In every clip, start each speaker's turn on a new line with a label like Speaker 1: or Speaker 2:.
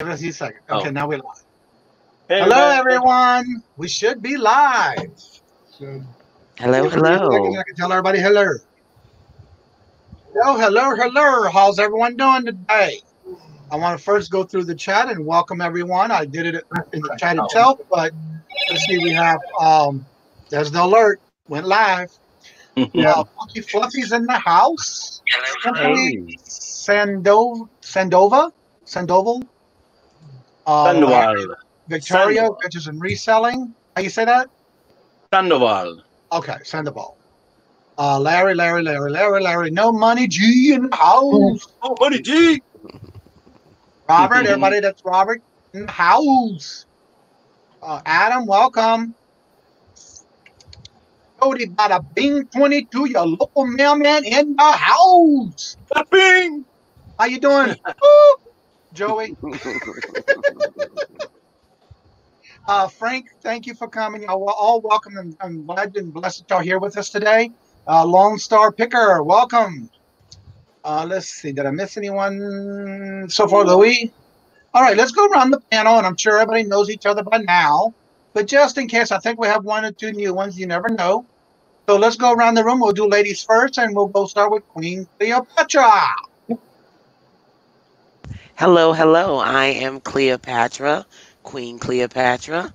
Speaker 1: Give us a second.
Speaker 2: Oh.
Speaker 1: Okay, now we're live.
Speaker 2: Hey,
Speaker 1: Hello,
Speaker 2: everybody.
Speaker 1: everyone. We should be live.
Speaker 3: Hello, hello.
Speaker 1: I can tell everybody hello. Hello. How's everyone doing today? I want to first go through the chat and welcome everyone. I did it in the chat itself, but let's see. We have there's the alert. Went live. Funky Fluffy's in the house.
Speaker 3: Hey.
Speaker 1: Sandoval.
Speaker 2: Sandoval.
Speaker 1: Victoria, Bitches and Reselling. How you say that?
Speaker 2: Sandoval.
Speaker 1: Okay, Sandoval. Larry. No Money G in the house.
Speaker 2: Oh, Money G.
Speaker 1: Robert, everybody that's Robert in the house. Adam, welcome. Cody, bada bing 22, your local mailman in the house.
Speaker 2: Bada bing.
Speaker 1: How you doing? Joey. Frank, thank you for coming. All welcome, and I'm glad and blessed that y'all here with us today. Lone Star Picker, welcome. Let's see, did I miss anyone so far, Louis? All right, let's go around the panel, and I'm sure everybody knows each other by now. But just in case, I think we have one or two new ones. You never know. So let's go around the room. We'll do ladies first, and we'll go start with Queen Cleopatra.
Speaker 3: Hello. I am Cleopatra, Queen Cleopatra,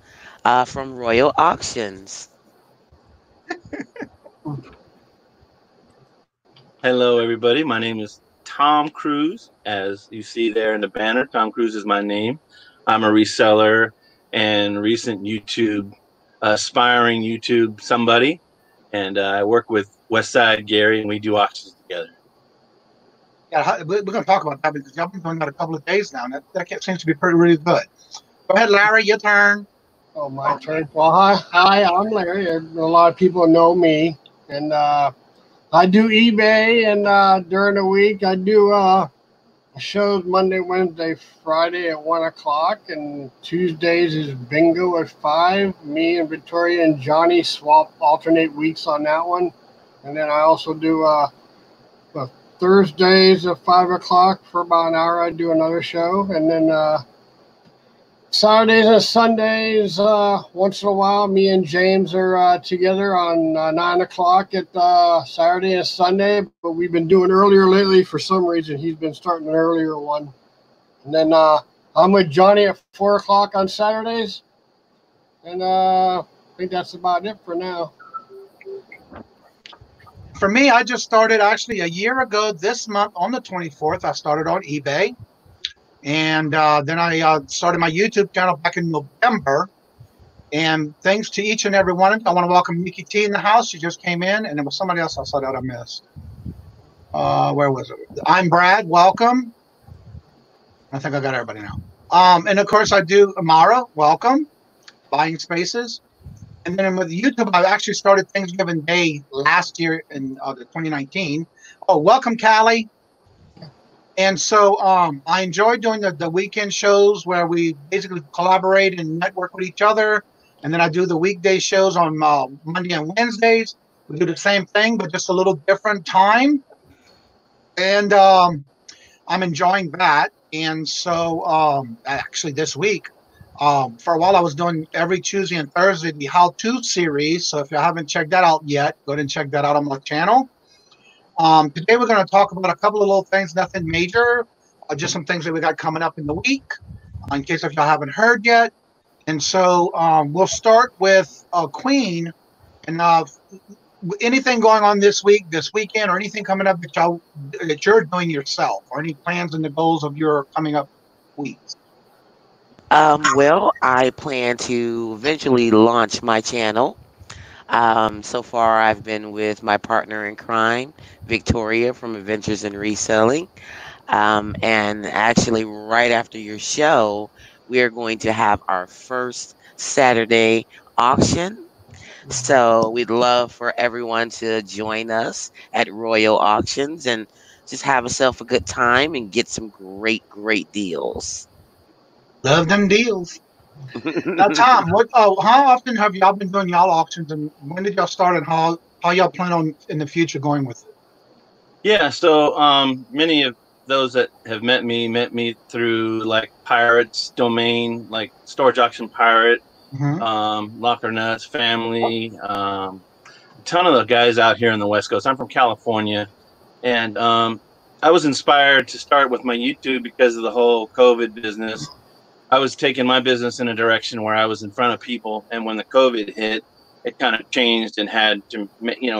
Speaker 3: from Royal Auctions.
Speaker 2: Hello, everybody. My name is Tom Cruise. As you see there in the banner, Tom Cruise is my name. I'm a reseller and recent aspiring YouTube somebody. And I work with Westside Gary, and we do auctions together.
Speaker 1: Yeah, we're going to talk about that because y'all been doing that a couple of days now, and that seems to be really good. Go ahead, Larry, your turn.
Speaker 4: Oh, my turn. Well, hi, I'm Larry. A lot of people know me, and I do eBay, and during the week I do shows Monday, Wednesday, Friday at 1 o'clock, and Tuesdays is bingo at 5. Me and Victoria and Johnny alternate weeks on that one, and then I also do Thursdays at 5 o'clock for about an hour. I do another show, and then Saturdays and Sundays, once in a while, me and James are together on 9 o'clock at Saturday and Sunday, but we've been doing earlier lately for some reason. He's been starting an earlier one. And then I'm with Johnny at 4 o'clock on Saturdays, and I think that's about it for now.
Speaker 1: For me, I just started actually a year ago this month on the 24th. I started on eBay. And then I started my YouTube channel back in November. And thanks to each and every one of you, I want to welcome Nikki T in the house. She just came in, and there was somebody else I saw that I missed. Where was it? I'm Brad. Welcome. I think I got everybody now. And, of course, I do Amara. Welcome. Buying Spaces. And then with YouTube, I actually started Thanksgiving Day last year in 2019. Oh, welcome, Callie. And so I enjoy doing the weekend shows where we basically collaborate and network with each other. And then I do the weekday shows on Monday and Wednesdays. We do the same thing, but just a little different time. And I'm enjoying that. And so actually this week, for a while I was doing every Tuesday and Thursday the how-to series. So if you haven't checked that out yet, go ahead and check that out on my channel. Today we're going to talk about a couple of little things, nothing major, just some things that we got coming up in the week, in case if y'all haven't heard yet. And so we'll start with Queen, and anything going on this week, this weekend, or anything coming up that you're doing yourself, or any plans and the goals of your coming up weeks.
Speaker 3: Well, I plan to eventually launch my channel. So far, I've been with my partner in crime, Victoria from Adventures in Reselling. And actually, right after your show, we are going to have our first Saturday auction. So we'd love for everyone to join us at Royal Auctions and just have yourself a good time and get some great deals.
Speaker 1: Love them deals. Now, Tom, how often have y'all been doing y'all auctions, and when did y'all start, and how y'all plan on in the future going with it?
Speaker 2: Yeah, so many of those that have met me through like Pirates Domain, like Storage Auction Pirate, Locker Nuts, Family, a ton of the guys out here in the West Coast. I'm from California, and I was inspired to start with my YouTube because of the whole COVID business. I was taking my business in a direction where I was in front of people, and when the COVID hit, it kind of changed and had to,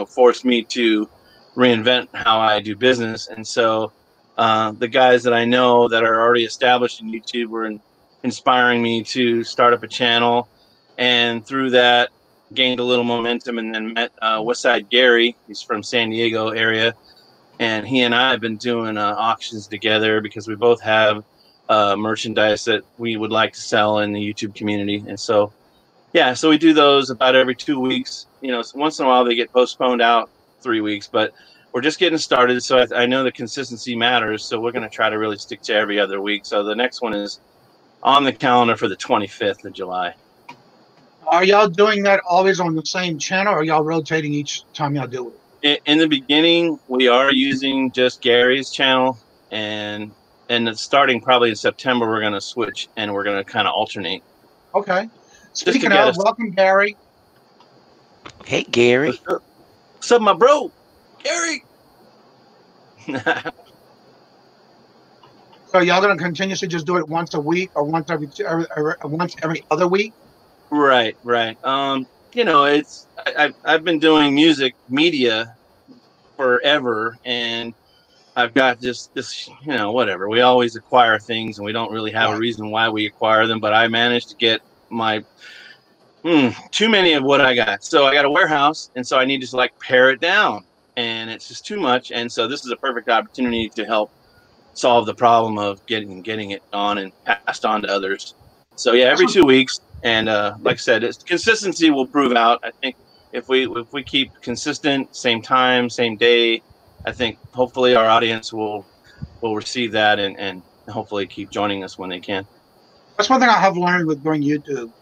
Speaker 2: force me to reinvent how I do business. And so the guys that I know that are already established in YouTube were inspiring me to start up a channel, and through that gained a little momentum, and then met Westside Gary. He's from San Diego area, and he and I have been doing auctions together because we both have merchandise that we would like to sell in the YouTube community. And so, yeah, so we do those about every 2 weeks. So once in a while they get postponed out 3 weeks, but we're just getting started. So I know the consistency matters. So we're going to try to really stick to every other week. So the next one is on the calendar for the 25th of July.
Speaker 1: Are y'all doing that always on the same channel, or are y'all rotating each time y'all do it?
Speaker 2: In the beginning, we are using just Gary's channel, and starting probably in September, we're going to switch, and we're going to kind of alternate.
Speaker 1: Okay. Speaking of, welcome, Gary.
Speaker 3: Hey, Gary.
Speaker 2: What's up, my bro? Gary.
Speaker 1: So y'all going to continuously just do it once a week, or once every other week?
Speaker 2: Right. I've been doing music media forever, and I've got just this, whatever. We always acquire things, and we don't really have a reason why we acquire them. But I managed to get my too many of what I got. So I got a warehouse, and so I need to pare it down, and it's just too much. And so this is a perfect opportunity to help solve the problem of getting it on and passed on to others. So yeah, every 2 weeks. And like I said, consistency will prove out. I think if we keep consistent, same time, same day, I think hopefully our audience will receive that and hopefully keep joining us when they can.
Speaker 1: That's one thing I have learned with doing YouTube.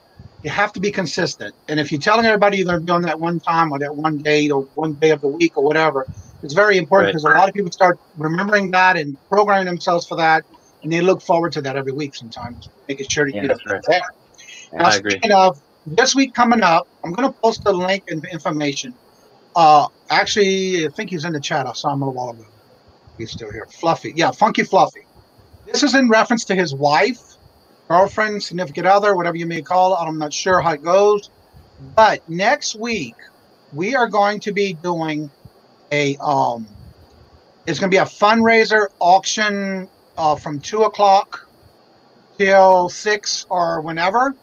Speaker 1: You have to be consistent. And if you're telling everybody you're going to be on that one time or that one day or one day of the week or whatever, it's very important because a lot of people start remembering that and programming themselves for that, and they look forward to that every week sometimes, making sure to get it there. Now, speaking of this week coming up, I'm going to post the link and the information. Actually, I think he's in the chat. I saw him a while ago. He's still here. Fluffy. Yeah, Funky Fluffy. This is in reference to his wife, girlfriend, significant other, whatever you may call it. I'm not sure how it goes. But next week, we are going to be doing it's going to be a fundraiser auction from 2 o'clock till 6 or whenever.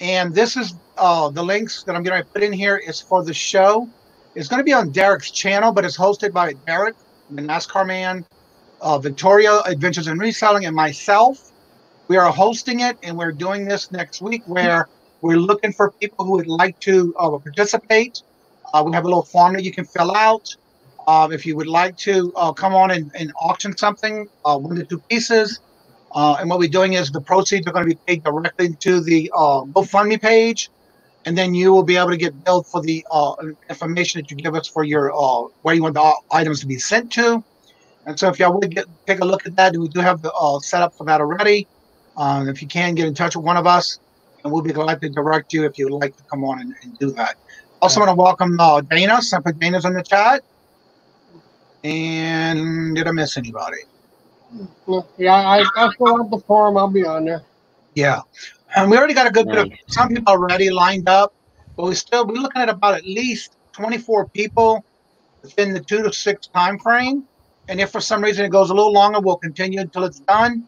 Speaker 1: And this is the links that I'm going to put in here is for the show. It's going to be on Derek's channel, but it's hosted by Derek, the NASCAR man, Victoria, Adventures in Reselling, and myself. We are hosting it, and we're doing this next week where we're looking for people who would like to participate. We have a little form that you can fill out. If you would like to come on and auction something, 1 to 2 pieces. And what we're doing is the proceeds are going to be paid directly to the GoFundMe page, and then you will be able to get billed for the information that you give us for your where you want the items to be sent to. And so if y'all would take a look at that, we do have the setup for that already. If you can, get in touch with one of us, and we'll be glad to direct you if you would like to come on and do that. Also want to welcome Dana. Some of Dana's in the chat. And did I miss anybody?
Speaker 4: Yeah, I fill out the form. I'll be on there.
Speaker 1: Yeah, and we already got a good bit of some people already lined up, but we're looking at about at least 24 people within the 2 to 6 time frame. And if for some reason it goes a little longer, we'll continue until it's done.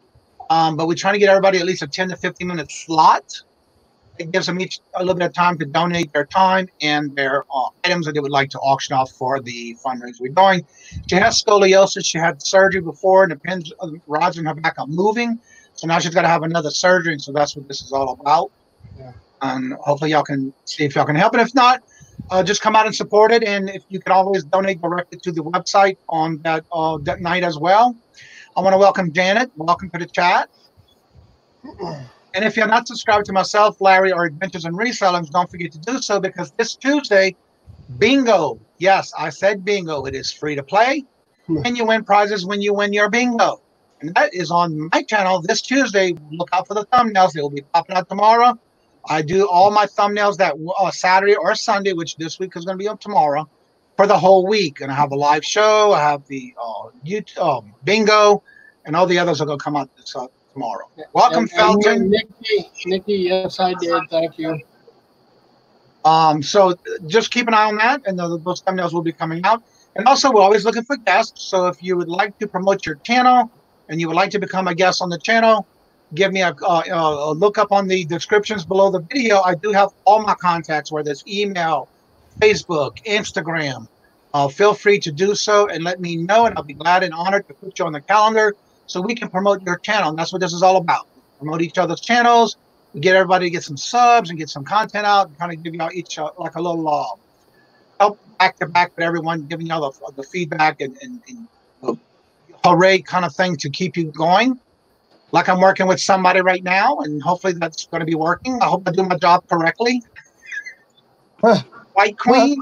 Speaker 1: But we're trying to get everybody at least a 10 to 15 minute slot. It gives them each a little bit of time to donate their time and their items that they would like to auction off for the fundraiser we're doing. She has scoliosis. She had surgery before, and the rods in her back are moving. So now she's got to have another surgery, and so that's what this is all about. Yeah. And hopefully y'all can see if y'all can help. And if not, just come out and support it. And if you can always donate directly to the website on that night as well. I want to welcome Janet. Welcome to the chat. And if you're not subscribed to myself, Larry, or Adventures in Reselling, don't forget to do so, because this Tuesday, bingo. Yes, I said bingo. It is free to play, and you win prizes when you win your bingo. And that is on my channel this Tuesday. Look out for the thumbnails. They will be popping out tomorrow. I do all my thumbnails that Saturday or Sunday, which this week is going to be on tomorrow, for the whole week. And I have a live show. I have the YouTube, bingo, and all the others are going to come out this tomorrow. Welcome, Felton.
Speaker 4: Nikki, yes, I did. Thank you.
Speaker 1: So just keep an eye on that, and those thumbnails will be coming out. And also, we're always looking for guests. So if you would like to promote your channel and you would like to become a guest on the channel, give me a look up on the descriptions below the video. I do have all my contacts, whether it's email, Facebook, Instagram. Feel free to do so and let me know, and I'll be glad and honored to put you on the calendar so we can promote your channel. And that's what this is all about. Promote each other's channels. We get everybody to get some subs and get some content out and kind of give y'all each like a little help back to back with everyone, giving y'all the feedback and hooray kind of thing to keep you going. Like I'm working with somebody right now, and hopefully that's going to be working. I hope I do my job correctly. White Queen.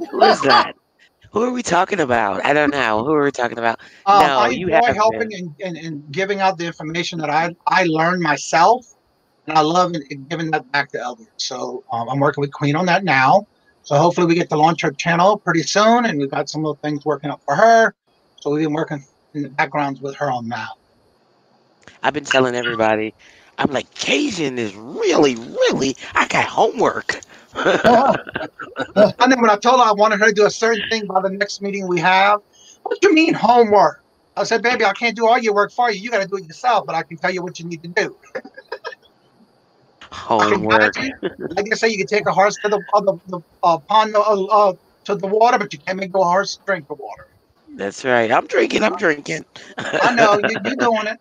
Speaker 3: Who is that? Who are we talking about? I don't know. Who are we talking about? No,
Speaker 1: I
Speaker 3: you
Speaker 1: enjoy
Speaker 3: have
Speaker 1: helping and giving out the information that I learned myself, and I love giving that back to others. So I'm working with Queen on that now. So hopefully we get to launch her channel pretty soon, and we've got some of the things working out for her. So we've been working in the backgrounds with her on that.
Speaker 3: I've been telling everybody, I'm like, Kajun is really, I got homework.
Speaker 1: And then when I told her I wanted her to do a certain thing by the next meeting we have, what do you mean homework? I said, baby, I can't do all your work for you. You got to do it yourself, but I can tell you what you need to do.
Speaker 3: Homework.
Speaker 1: Like I say, you can take a horse to the pond to the water, but you can't make a horse drink the water.
Speaker 3: That's right. I'm drinking.
Speaker 1: I know you're doing it.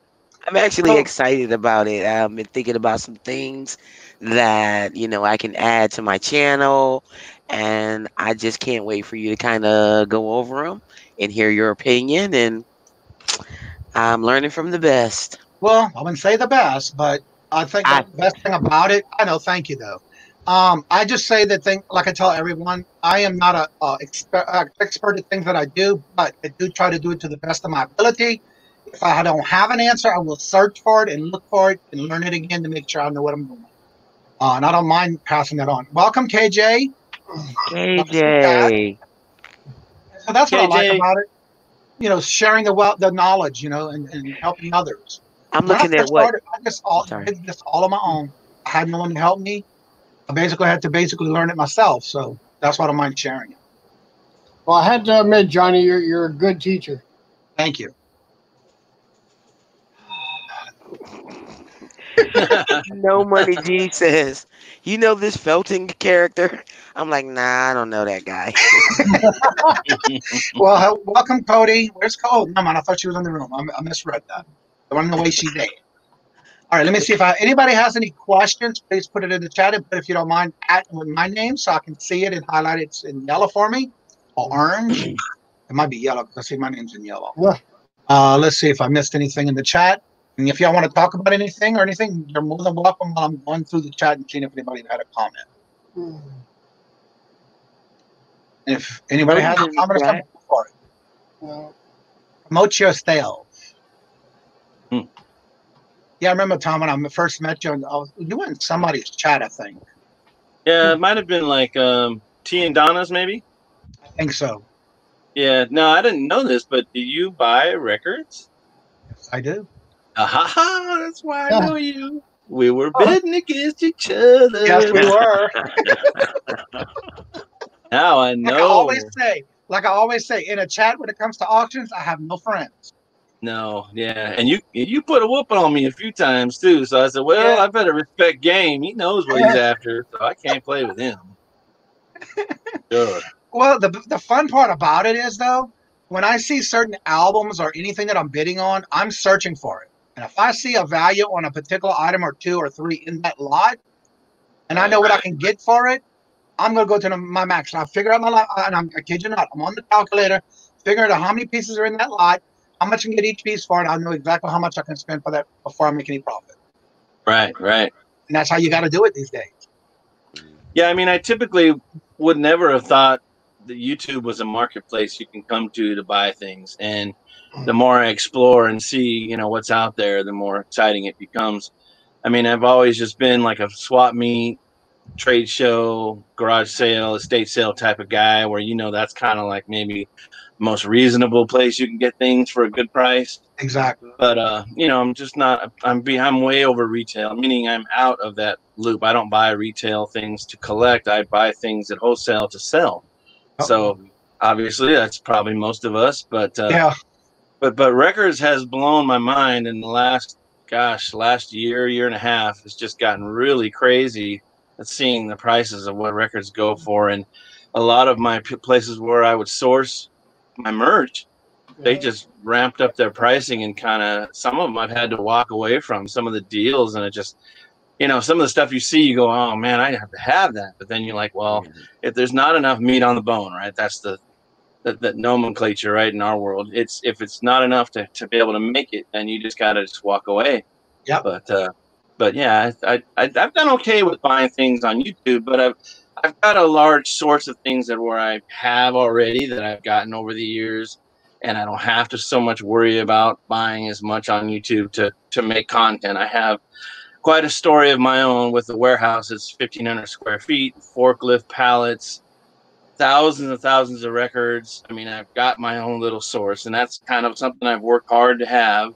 Speaker 3: I'm actually excited about it. I've been thinking about some things that, I can add to my channel, and I just can't wait for you to kind of go over them and hear your opinion, and I'm learning from the best.
Speaker 1: Well, I wouldn't say the best, but I think the best thing about it, I know, thank you though. I just say that thing, like I tell everyone, I am not a expert at things that I do, but I do try to do it to the best of my ability. If I don't have an answer, I will search for it and look for it and learn it again to make sure I know what I'm doing. And I don't mind passing that on. Welcome, KJ.
Speaker 3: KJ.
Speaker 1: So that's what I like about it. Sharing the knowledge, and helping others.
Speaker 3: I'm looking at what
Speaker 1: I did this all on my own. I had no one to help me. I basically had to learn it myself. So that's why I don't mind sharing it.
Speaker 4: Well, I had to admit, Johnny, you're a good teacher.
Speaker 1: Thank you.
Speaker 3: No Money G says, you know this Felton character? I'm like, nah, I don't know that guy.
Speaker 1: Well, welcome, Cody. Where's Cody? No, man, I thought she was in the room. I misread that. I want to know the way she's there. All right, let me see if anybody has any questions. Please put it in the chat, and if you don't mind, with my name so I can see it and highlight it in yellow for me, or orange. It might be yellow because I see my name's in yellow.
Speaker 4: Yeah.
Speaker 1: Let's see if I missed anything in the chat. And if y'all want to talk about anything, you're more than welcome while I'm going through the chat and seeing if anybody had a comment. And if anybody has a comment or something for it, promote your sales. Yeah, I remember, Tom, when I first met you, you were in somebody's chat, I think.
Speaker 2: Yeah, it might have been like T and Donna's, maybe.
Speaker 1: I think so.
Speaker 2: Yeah, no, I didn't know this, but do you buy records?
Speaker 1: Yes, I do.
Speaker 2: Ha! That's why I know you. We were bidding against each other.
Speaker 1: Yes, we were.
Speaker 2: Now I know.
Speaker 1: Like I always say, in a chat when it comes to auctions, I have no friends.
Speaker 2: No, yeah, and you put a whooping on me a few times too. So I said, well, I better respect game. He knows what he's after, so I can't play with him. Sure.
Speaker 1: Well, the fun part about it is though, when I see certain albums or anything that I'm bidding on, I'm searching for it. And if I see a value on a particular item or two or three in that lot, and I know what I can get for it, I'm going to go to my max. And I figure out my lot, and I kid you not, I'm on the calculator, figuring out how many pieces are in that lot, how much I can get each piece for, and I'll know exactly how much I can spend for that before I make any profit.
Speaker 2: Right.
Speaker 1: And that's how you got to do it these days.
Speaker 2: Yeah, I mean, I typically would never have thought the YouTube was a marketplace you can come to buy things. And the more I explore and see, you know, what's out there, the more exciting it becomes. I mean, I've always just been like a swap meet, trade show, garage sale, estate sale type of guy where, you know, that's kind of like maybe the most reasonable place you can get things for a good price.
Speaker 1: Exactly.
Speaker 2: But you know, I'm just not. I'm way over retail, meaning I'm out of that loop. I don't buy retail things to collect. I buy things at wholesale to sell.
Speaker 1: Uh-oh.
Speaker 2: So obviously, that's probably most of us. But
Speaker 1: Yeah.
Speaker 2: but records has blown my mind in the last year and a half. It's just gotten really crazy at seeing the prices of what records go for, and a lot of my places where I would source my merch, they just ramped up their pricing, and kind of some of them I've had to walk away from some of the deals. And it just, you know, some of the stuff you see, you go, oh man, I have to have that. But then you're like, well, if there's not enough meat on the bone, right? That's the nomenclature, right? In our world, it's, if it's not enough to be able to make it, then you just got to just walk away.
Speaker 1: Yep.
Speaker 2: But yeah, I've done okay with buying things on YouTube, but I've got a large source of things that where I have already that I've gotten over the years, and I don't have to so much worry about buying as much on YouTube to make content. I have quite a story of my own with the warehouse. It's 1,500 square feet, forklift pallets, thousands and thousands of records. I mean, I've got my own little source, and that's kind of something I've worked hard to have.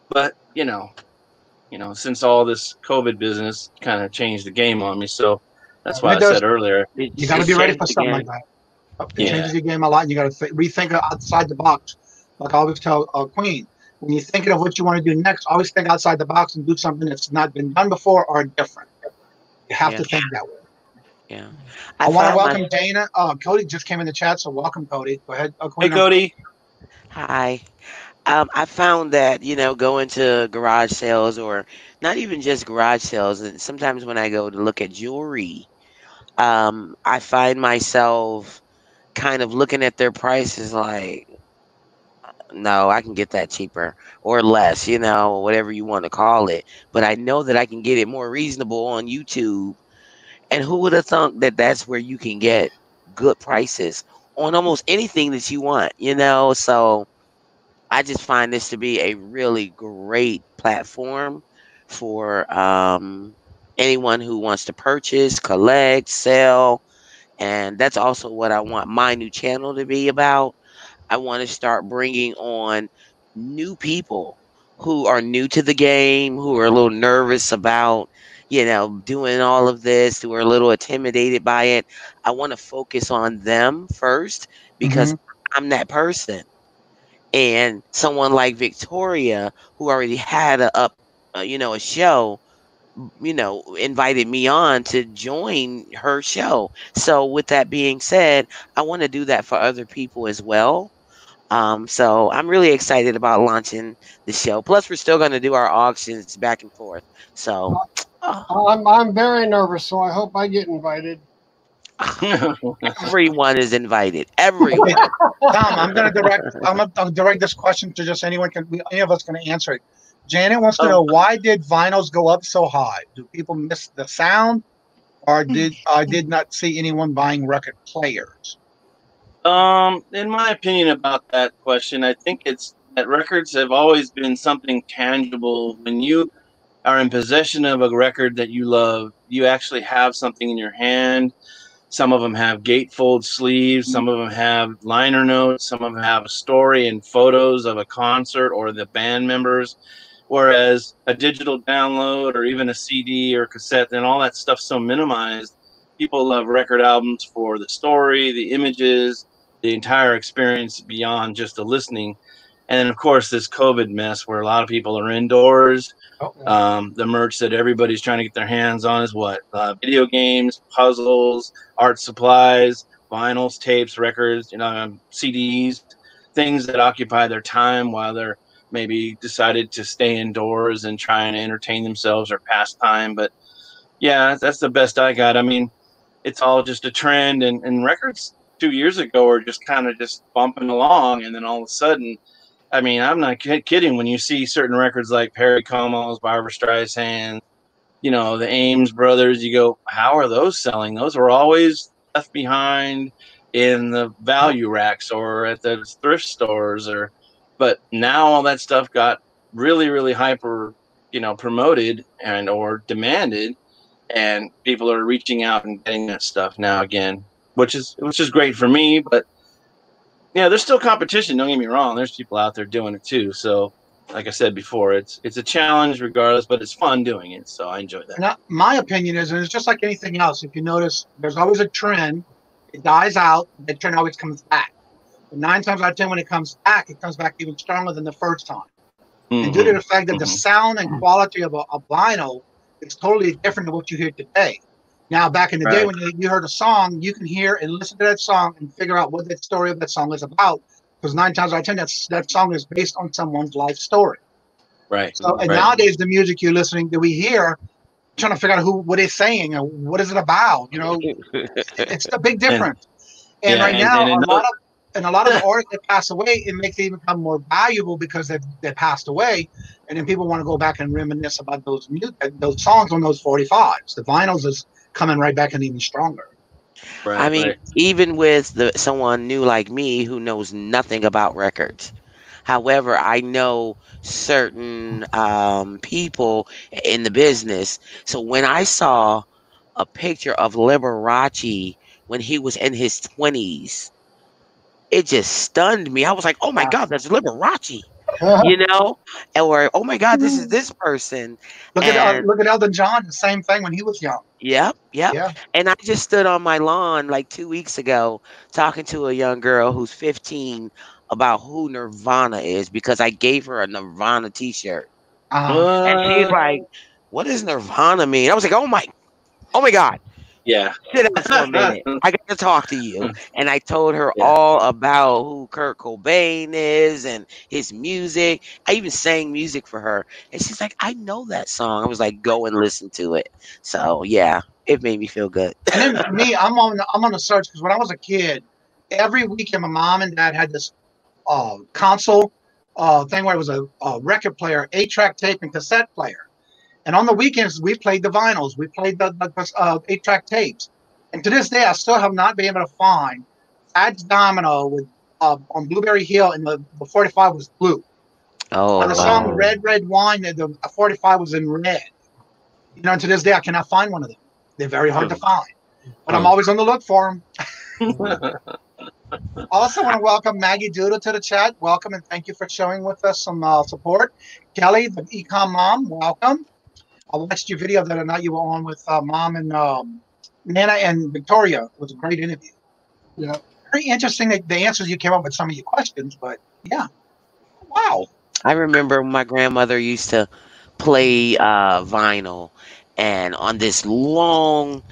Speaker 2: But since all this COVID business kind of changed the game on me, so that's why
Speaker 1: It
Speaker 2: I
Speaker 1: does.
Speaker 2: said earlier.
Speaker 1: You got to be ready for something like that. It changes your game a lot, and you got to rethink it outside the box. Like I always tell Queen, when you're thinking of what you want to do next, always think outside the box and do something that's not been done before or different. You have to think that way.
Speaker 3: Yeah.
Speaker 1: I want to welcome Dana. Cody just came in the chat, so welcome, Cody. Go ahead.
Speaker 2: Hey, Cody.
Speaker 3: Hi. I found that, going to garage sales, or not even just garage sales, and sometimes when I go to look at jewelry, I find myself kind of looking at their prices like, no, I can get that cheaper or less, whatever you want to call it. But I know that I can get it more reasonable on YouTube. And who would have thought that that's where you can get good prices on almost anything that you want, So I just find this to be a really great platform for anyone who wants to purchase, collect, sell. And that's also what I want my new channel to be about. I want to start bringing on new people who are new to the game, who are a little nervous about, doing all of this, who are a little intimidated by it. I want to focus on them first because I'm that person. And someone like Victoria, who already had a show, invited me on to join her show. So with that being said, I want to do that for other people as well. So I'm really excited about launching the show. Plus, we're still going to do our auctions back and forth. So
Speaker 4: I'm very nervous, so I hope I get invited.
Speaker 3: Everyone is invited. Everyone.
Speaker 1: Tom, I'm going to direct this question to just any of us can answer it. Janet wants to know, why did vinyls go up so high? Do people miss the sound, or I did not see anyone buying record players?
Speaker 2: In my opinion about that question, I think it's that records have always been something tangible. When you are in possession of a record that you love, you actually have something in your hand. Some of them have gatefold sleeves. Some of them have liner notes. Some of them have a story and photos of a concert or the band members. Whereas a digital download or even a CD or cassette and all that stuff's so minimized. People love record albums for the story, the images, the entire experience beyond just the listening. And then, of course, this COVID mess where a lot of people are indoors. The merch that everybody's trying to get their hands on is what? Video games, puzzles, art supplies, vinyls, tapes, records, CDs, things that occupy their time while they're maybe decided to stay indoors and try and entertain themselves or pass time. But yeah, that's the best I got. I mean, it's all just a trend, and records 2 years ago are just kind of just bumping along, and then all of a sudden, I mean, I'm not kidding. When you see certain records like Perry Como's, Barbra Streisand, the Ames brothers, you go, how are those selling? Those were always left behind. in the value racks or at the thrift stores, but now all that stuff got really, really hyper, promoted and or demanded, and people are reaching out and getting that stuff now again, which is great for me. But yeah, there's still competition. Don't get me wrong. There's people out there doing it too. So, like I said before, it's a challenge regardless, but it's fun doing it. So I enjoy that.
Speaker 1: And my opinion is, and it's just like anything else. If you notice, there's always a trend. It dies out. The trend always comes back. But 9 times out of 10, when it comes back even stronger than the first time. And due to the fact that the sound and quality of a vinyl is totally different than what you hear today. Now, back in the day when you heard a song, you can hear and listen to that song and figure out what that story of that song is about. Because 9 times out of 10, that song is based on someone's life story.
Speaker 2: Right.
Speaker 1: So, and nowadays, the music you're listening to, we hear, trying to figure out what it's saying and what is it about. It's a big difference. And right now, a lot of the artists that pass away, it makes it even become more valuable because they passed away, and then people want to go back and reminisce about those songs on those 45s. The vinyls is coming right back and even stronger.
Speaker 3: I mean, even with someone new like me who knows nothing about records. However, I know certain people in the business. So when I saw a picture of Liberace when he was in his 20s, it just stunned me. I was like, oh my God, that's Liberace. Or oh my God, this is this person.
Speaker 1: Look at Elton John, the same thing when he was young.
Speaker 3: Yep. Yeah. And I just stood on my lawn like 2 weeks ago talking to a young girl who's 15 about who Nirvana is because I gave her a Nirvana t-shirt. And she's like, what does Nirvana mean? I was like, oh my God.
Speaker 2: Yeah.
Speaker 3: Sit down for a minute. I got to talk to you. And I told her all about who Kurt Cobain is and his music. I even sang music for her. And she's like, I know that song. I was like, go and listen to it. So yeah, it made me feel good.
Speaker 1: And then for me, I'm on the search because when I was a kid, every weekend my mom and dad had this console thing where it was a record player, 8-track tape and cassette player. And on the weekends, we played the vinyls. We played the 8-track tapes. And to this day, I still have not been able to find Fats Domino with on Blueberry Hill, and the 45 was blue.
Speaker 3: Oh,
Speaker 1: and the song Red, Red Wine, the 45 was in red. And to this day, I cannot find one of them. They're very hard to find. But I'm always on the look for them. Also want to welcome Maggie Doodle to the chat. Welcome, and thank you for showing with us some support. Kelly, the Ecom Mom, welcome. I watched your video the other night you were on with Mom and Nana and Victoria. It was a great interview.
Speaker 4: Yeah.
Speaker 1: Very interesting the answers you came up with some of your questions, but yeah. Wow.
Speaker 3: I remember my grandmother used to play vinyl and on this long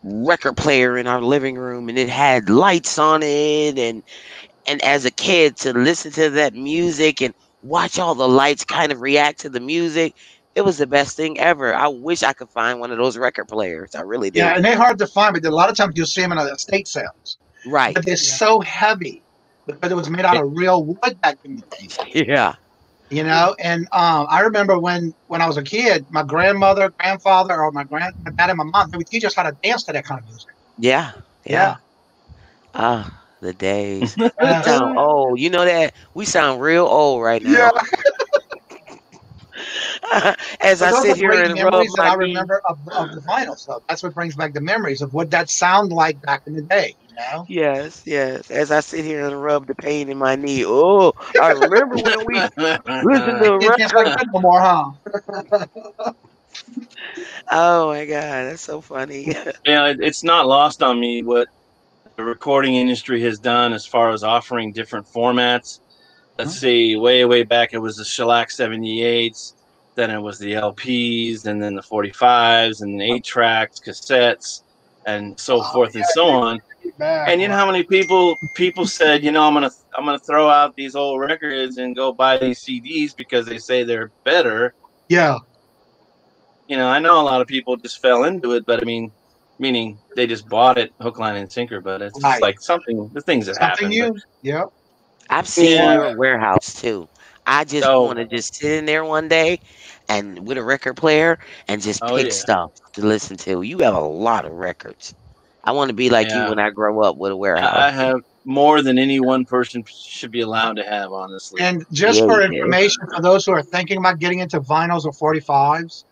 Speaker 3: record player in our living room, and it had lights on it, and as a kid to listen to that music and watch all the lights kind of react to the music, it was the best thing ever. I wish I could find one of those record players. I really do.
Speaker 1: Yeah, and they're hard to find, but a lot of times you'll see them in estate sales.
Speaker 3: Right.
Speaker 1: But they're so heavy because it was made out of real wood back in the day.
Speaker 3: Yeah.
Speaker 1: And I remember when I was a kid, my grandmother, grandfather, or my dad and my mom, they would teach us how to dance to that kind of music.
Speaker 3: Yeah. The days. We sound old. You know that? We sound real old right now.
Speaker 1: Yeah.
Speaker 3: As I sit here and rub my
Speaker 1: I remember of the vinyl stuff. That's what brings back the memories of what that sounded like back in the day.
Speaker 3: Yes. As I sit here and rub the pain in my knee. Oh, I remember when we listened to records.
Speaker 1: No more, huh?
Speaker 3: Oh my God, that's so funny.
Speaker 2: Yeah, it's not lost on me what the recording industry has done as far as offering different formats. Let's see, way back it was the shellac 78s, then it was the LPs, and then the 45s, and the 8-tracks, cassettes, and so forth and so on. And you know how many people said, I'm gonna throw out these old records and go buy these CDs because they say they're better.
Speaker 1: Yeah.
Speaker 2: I know a lot of people just fell into it, but I mean, meaning they just bought it hook, line, and sinker. But it's just like the things that happen.
Speaker 1: Yeah.
Speaker 3: I've seen your warehouse too. I just want to just sit in there one day and with a record player and just pick stuff to listen to. You have a lot of records. I want to be like you
Speaker 2: Yeah.
Speaker 3: when I grow up with a
Speaker 2: I
Speaker 3: warehouse.
Speaker 2: have more than any one person should be allowed to have, honestly.
Speaker 1: And just
Speaker 3: Yeah,
Speaker 1: for
Speaker 3: you do.
Speaker 1: information for those who are thinking about getting into vinyls or 45s,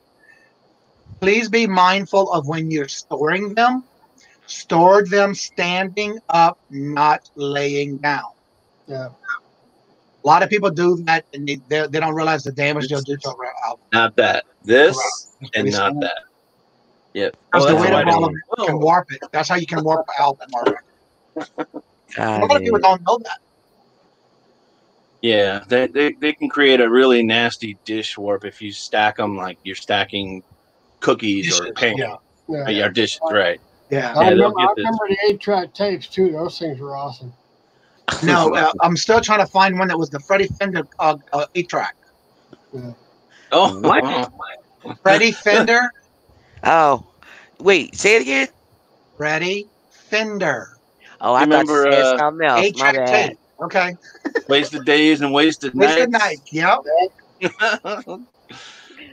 Speaker 1: please be mindful of when you're storing them. Store them standing up, not laying down.
Speaker 4: Yeah.
Speaker 1: A lot of people do that, and they don't realize the damage they'll do to a album.
Speaker 2: Not that. This and not
Speaker 1: Saying.
Speaker 2: that. Yep.
Speaker 1: Because
Speaker 2: Oh,
Speaker 1: the
Speaker 2: that's
Speaker 1: weight
Speaker 2: a
Speaker 1: of
Speaker 2: white
Speaker 1: all of
Speaker 2: album.
Speaker 1: it can warp it. That's how you can warp an album. A
Speaker 3: Got
Speaker 1: lot of people
Speaker 3: it.
Speaker 1: don't know that.
Speaker 2: Yeah, they can create a really nasty dish warp if you stack them like you're stacking cookies or
Speaker 1: Dishes,
Speaker 2: pancakes.
Speaker 4: Yeah.
Speaker 2: Your dishes, right?
Speaker 1: Yeah.
Speaker 4: I
Speaker 2: Yeah, they'll
Speaker 4: remember,
Speaker 2: get
Speaker 4: I
Speaker 2: this.
Speaker 4: remember the 8-track tapes too. Those things were awesome.
Speaker 1: No, I'm still trying to find one that was the Freddie Fender 8-track.
Speaker 2: Oh,
Speaker 3: What?
Speaker 1: Freddie Fender.
Speaker 3: Oh, wait. Say it again.
Speaker 1: Freddie Fender.
Speaker 3: Oh, I thought you
Speaker 2: remember
Speaker 3: said something else. My
Speaker 1: 8-track
Speaker 3: bad.
Speaker 1: tape. Okay.
Speaker 2: wasted days and wasted
Speaker 1: Wasted
Speaker 2: nights?
Speaker 1: Night. Yep.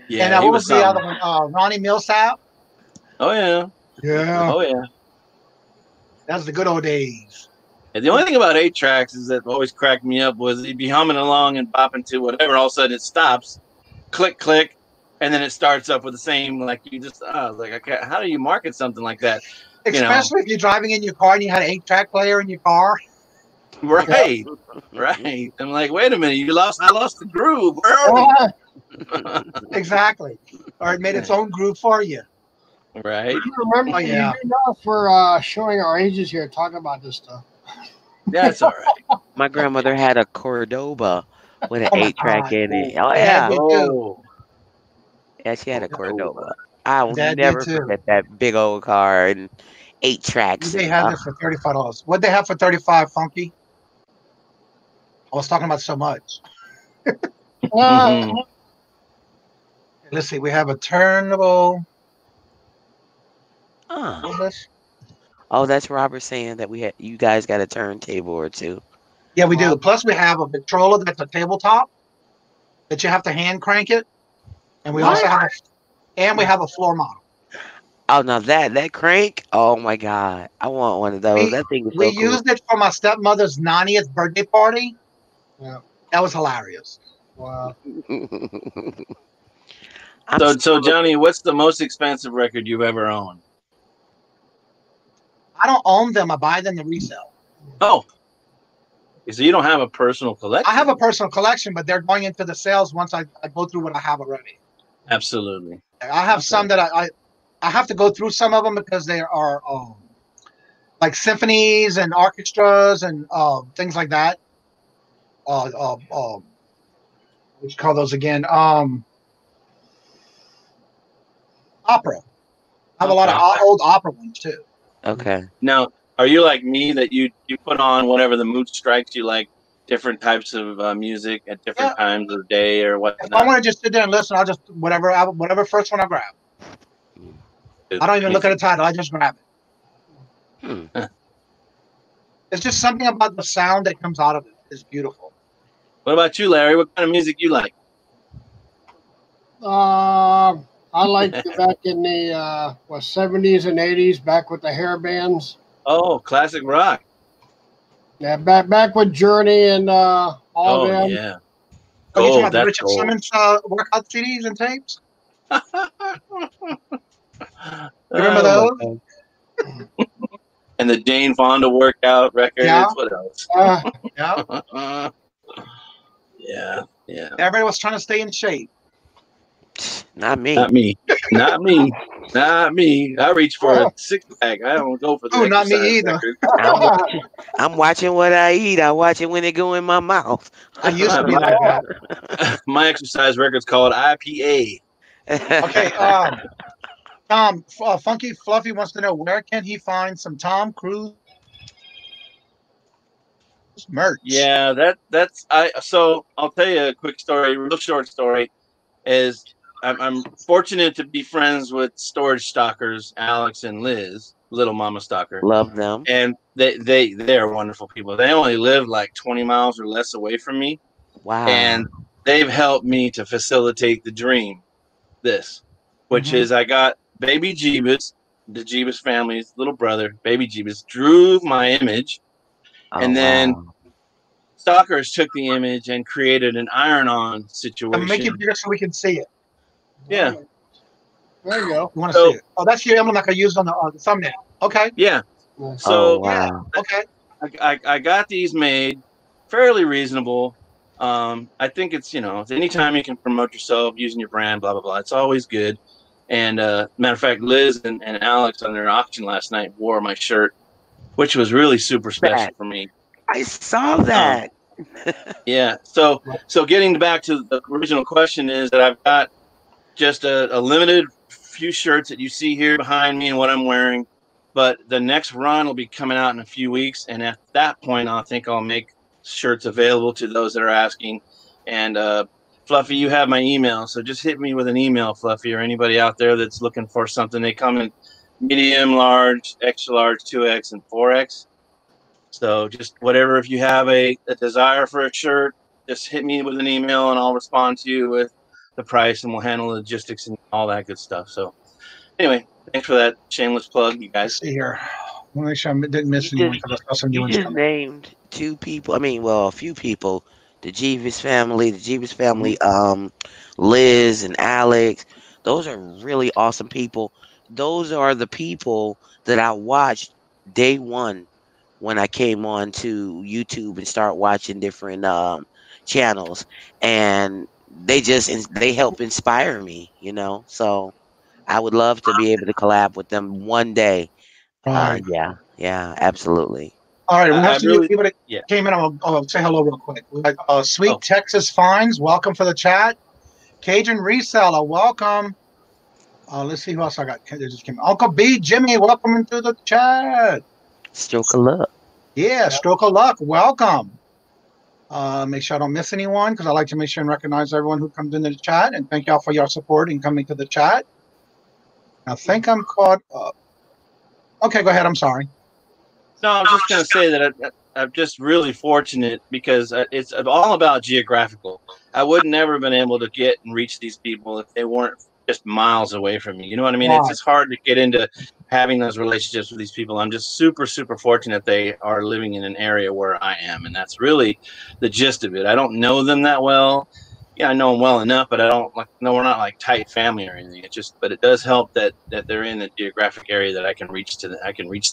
Speaker 2: Yeah,
Speaker 1: And
Speaker 2: he
Speaker 1: what
Speaker 2: was
Speaker 1: was the other
Speaker 2: something.
Speaker 1: one? Ronnie Millsap.
Speaker 2: Oh yeah,
Speaker 4: Yeah.
Speaker 2: oh yeah.
Speaker 1: That was the good old days.
Speaker 2: And the only thing about 8-tracks is that always cracked me up was he'd be humming along and bopping to whatever. All of a sudden it stops, click, click, and then it starts up with the same like you just. Like I can't, how do you market something like that?
Speaker 1: Especially if you're driving in your car and you had an 8-track player in your car.
Speaker 2: Right, right. I'm like, wait a minute, I lost the groove. Where are we?
Speaker 1: Exactly. Or it made its own groove for you.
Speaker 2: Right.
Speaker 4: You remember?
Speaker 1: Oh, yeah.
Speaker 4: You know, for showing our ages here, talking about this stuff.
Speaker 2: That's all right.
Speaker 3: My grandmother had a Cordoba with an
Speaker 1: Oh, my
Speaker 3: 8-track
Speaker 1: God.
Speaker 3: in it. Oh,
Speaker 1: Dad
Speaker 3: yeah.
Speaker 1: did too.
Speaker 2: Oh,
Speaker 3: Yeah, she had a
Speaker 2: Cordoba.
Speaker 3: Cordoba. I will
Speaker 1: Dad did
Speaker 3: never
Speaker 1: too.
Speaker 3: forget that big old car and 8 tracks.
Speaker 1: They had this for $35. What'd they have for 35, Funky? I was talking about so much.
Speaker 2: Mhm.
Speaker 1: Let's see. We have a turnable. What is this?
Speaker 3: Oh, that's Robert saying that you guys got a turntable or two.
Speaker 1: Yeah, we do. Plus, we have a Victrola that's a tabletop that you have to hand crank it, and we also have a floor model.
Speaker 3: Oh, now that crank. Oh my God, I want one of those. That thing is so
Speaker 1: We
Speaker 3: cool.
Speaker 1: used it for my stepmother's 90th birthday party.
Speaker 4: Yeah.
Speaker 1: That was hilarious.
Speaker 4: Wow.
Speaker 2: So Johnny, what's the most expensive record you've ever owned?
Speaker 1: I don't own them. I buy them to resell.
Speaker 2: Oh, so you don't have a personal collection?
Speaker 1: I have a personal collection, but they're going into the sales once I go through what I have already.
Speaker 2: Absolutely.
Speaker 1: I have some that I have to go through some of them because they are like symphonies and orchestras and things like that. What you call those again? Opera. I have a lot of old opera ones too.
Speaker 3: Okay.
Speaker 2: Now, are you like me that you put on whatever the mood strikes you, like different types of music at different times of the day or what?
Speaker 1: If I want to just sit there and listen, I'll just whatever first one I grab. I don't even look at the title. I just grab it. It's just something about the sound that comes out of it is beautiful.
Speaker 2: What about you, Larry? What kind of music you like?
Speaker 4: I liked it back in the 70s and 80s, back with the hair bands.
Speaker 2: Oh, classic rock.
Speaker 4: Yeah, back with Journey and all them.
Speaker 2: Yeah.
Speaker 1: Oh, you talking about the
Speaker 2: That's
Speaker 1: Richard
Speaker 2: gold.
Speaker 1: Simmons workout CDs and tapes? You remember those?
Speaker 2: And the Jane Fonda workout records.
Speaker 1: Yeah.
Speaker 2: What else?
Speaker 1: Yeah.
Speaker 2: Yeah.
Speaker 1: Everybody was trying to stay in shape.
Speaker 3: Not me.
Speaker 2: Not me. Not me. Not me. I reach for a 6-pack. I don't go for the
Speaker 1: not me either.
Speaker 3: I'm watching what I eat. I watch it when it go in my mouth.
Speaker 1: I used to be like that.
Speaker 2: My exercise record's called IPA.
Speaker 1: Okay. Tom, Funky Fluffy wants to know where can he find some Tom Cruise merch?
Speaker 2: Yeah, so I'll tell you a quick story, real short story. Is I'm fortunate to be friends with storage stalkers, Alex and Liz, Little Mama Stalker.
Speaker 3: Love them.
Speaker 2: And they're wonderful people. They only live like 20 miles or less away from me.
Speaker 3: Wow.
Speaker 2: And they've helped me to facilitate the dream, which is I got Baby Jeebus the Jeebus family's little brother, baby Jeebus, drew my image,
Speaker 3: Oh,
Speaker 2: and then
Speaker 3: wow.
Speaker 2: stalkers took the image and created an iron-on
Speaker 1: And make it
Speaker 2: situation.
Speaker 1: bigger so we can see it.
Speaker 2: Yeah.
Speaker 4: There you go.
Speaker 1: You want to
Speaker 2: So
Speaker 1: see it? Oh, that's your emblem like I used on the thumbnail. Okay.
Speaker 2: yeah.
Speaker 4: Yeah.
Speaker 3: Oh,
Speaker 2: So
Speaker 1: Yeah.
Speaker 3: wow.
Speaker 1: Okay.
Speaker 2: I got these made fairly reasonable. I think it's, anytime you can promote yourself using your brand, blah, blah, blah, it's always good. And matter of fact, Liz and Alex on their auction last night wore my shirt, which was really super special
Speaker 3: That
Speaker 2: for me.
Speaker 3: I saw
Speaker 2: Um,
Speaker 3: that.
Speaker 2: yeah. So getting back to the original question is that I've got just a limited few shirts that you see here behind me and what I'm wearing. But the next run will be coming out in a few weeks. And at that point, I think I'll make shirts available to those that are asking. And Fluffy, you have my email. So just hit me with an email, Fluffy, or anybody out there that's looking for something. They come in medium, large, extra large, 2X, and 4X. So just whatever, if you have a desire for a shirt, just hit me with an email and I'll respond to you with the price and we'll handle the logistics and all that good stuff. So anyway, thanks for that shameless plug, you
Speaker 1: Let's
Speaker 2: guys.
Speaker 1: see here. I want to make sure I didn't
Speaker 3: You
Speaker 1: miss anyone
Speaker 3: just
Speaker 1: because I saw some new
Speaker 3: you
Speaker 1: ones
Speaker 3: just
Speaker 1: coming.
Speaker 3: named two people. I mean, well, a few people. The Jeeves family, Liz and Alex. Those are really awesome people. Those are the people that I watched day one when I came on to YouTube and start watching different channels, and they help inspire me. So I would love to be able to collab with them one day.
Speaker 1: Right.
Speaker 3: Yeah, absolutely.
Speaker 1: All right. We have
Speaker 2: I
Speaker 1: some new
Speaker 2: really,
Speaker 1: people that
Speaker 2: yeah.
Speaker 1: came in. I'll say hello real quick. We got Sweet
Speaker 2: Oh.
Speaker 1: Texas Finds. Welcome for the chat. Cajun Reseller. Welcome. Let's see who else I got. They just came. Uncle B, Jimmy, welcome into the chat.
Speaker 3: Stroke of luck.
Speaker 1: Yeah, Stroke of Luck, welcome. Make sure I don't miss anyone because I like to make sure and recognize everyone who comes into the chat. And thank y'all for your support and coming to the chat. I think I'm caught up. Okay, go ahead. I'm sorry.
Speaker 2: No, I was just going to say that I'm just really fortunate because it's all about geographical. I would never have been able to get and reach these people if they weren't just miles away from me. You know what I mean? It's
Speaker 1: Right.
Speaker 2: just hard to get into having those relationships with these people. I'm just super, super fortunate they are living in an area where I am. And that's really the gist of it. I don't know them that well. Yeah, I know them well enough, but I don't no, we're not like tight family or anything. But it does help that they're in a geographic area that I can reach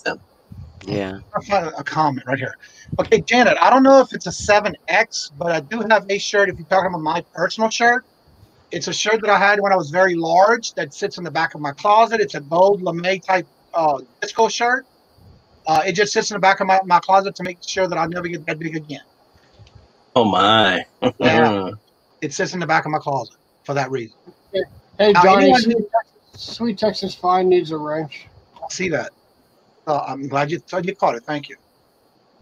Speaker 2: them.
Speaker 3: Yeah.
Speaker 1: I'll find a comment right here. Okay, Janet, I don't know if it's a 7X, but I do have a shirt. If you're talking about my personal shirt, it's a shirt that I had when I was very large that sits in the back of my closet. It's a gold lame type disco shirt. It just sits in the back of my closet to make sure that I never get that big again.
Speaker 2: Oh, my.
Speaker 1: Yeah. It sits in the back of my closet for that reason.
Speaker 4: Hey,
Speaker 1: Now,
Speaker 4: Johnny,
Speaker 1: anyone who-
Speaker 4: Sweet Texas Fine needs a wrench.
Speaker 1: I see that. I'm glad you caught it. Thank you.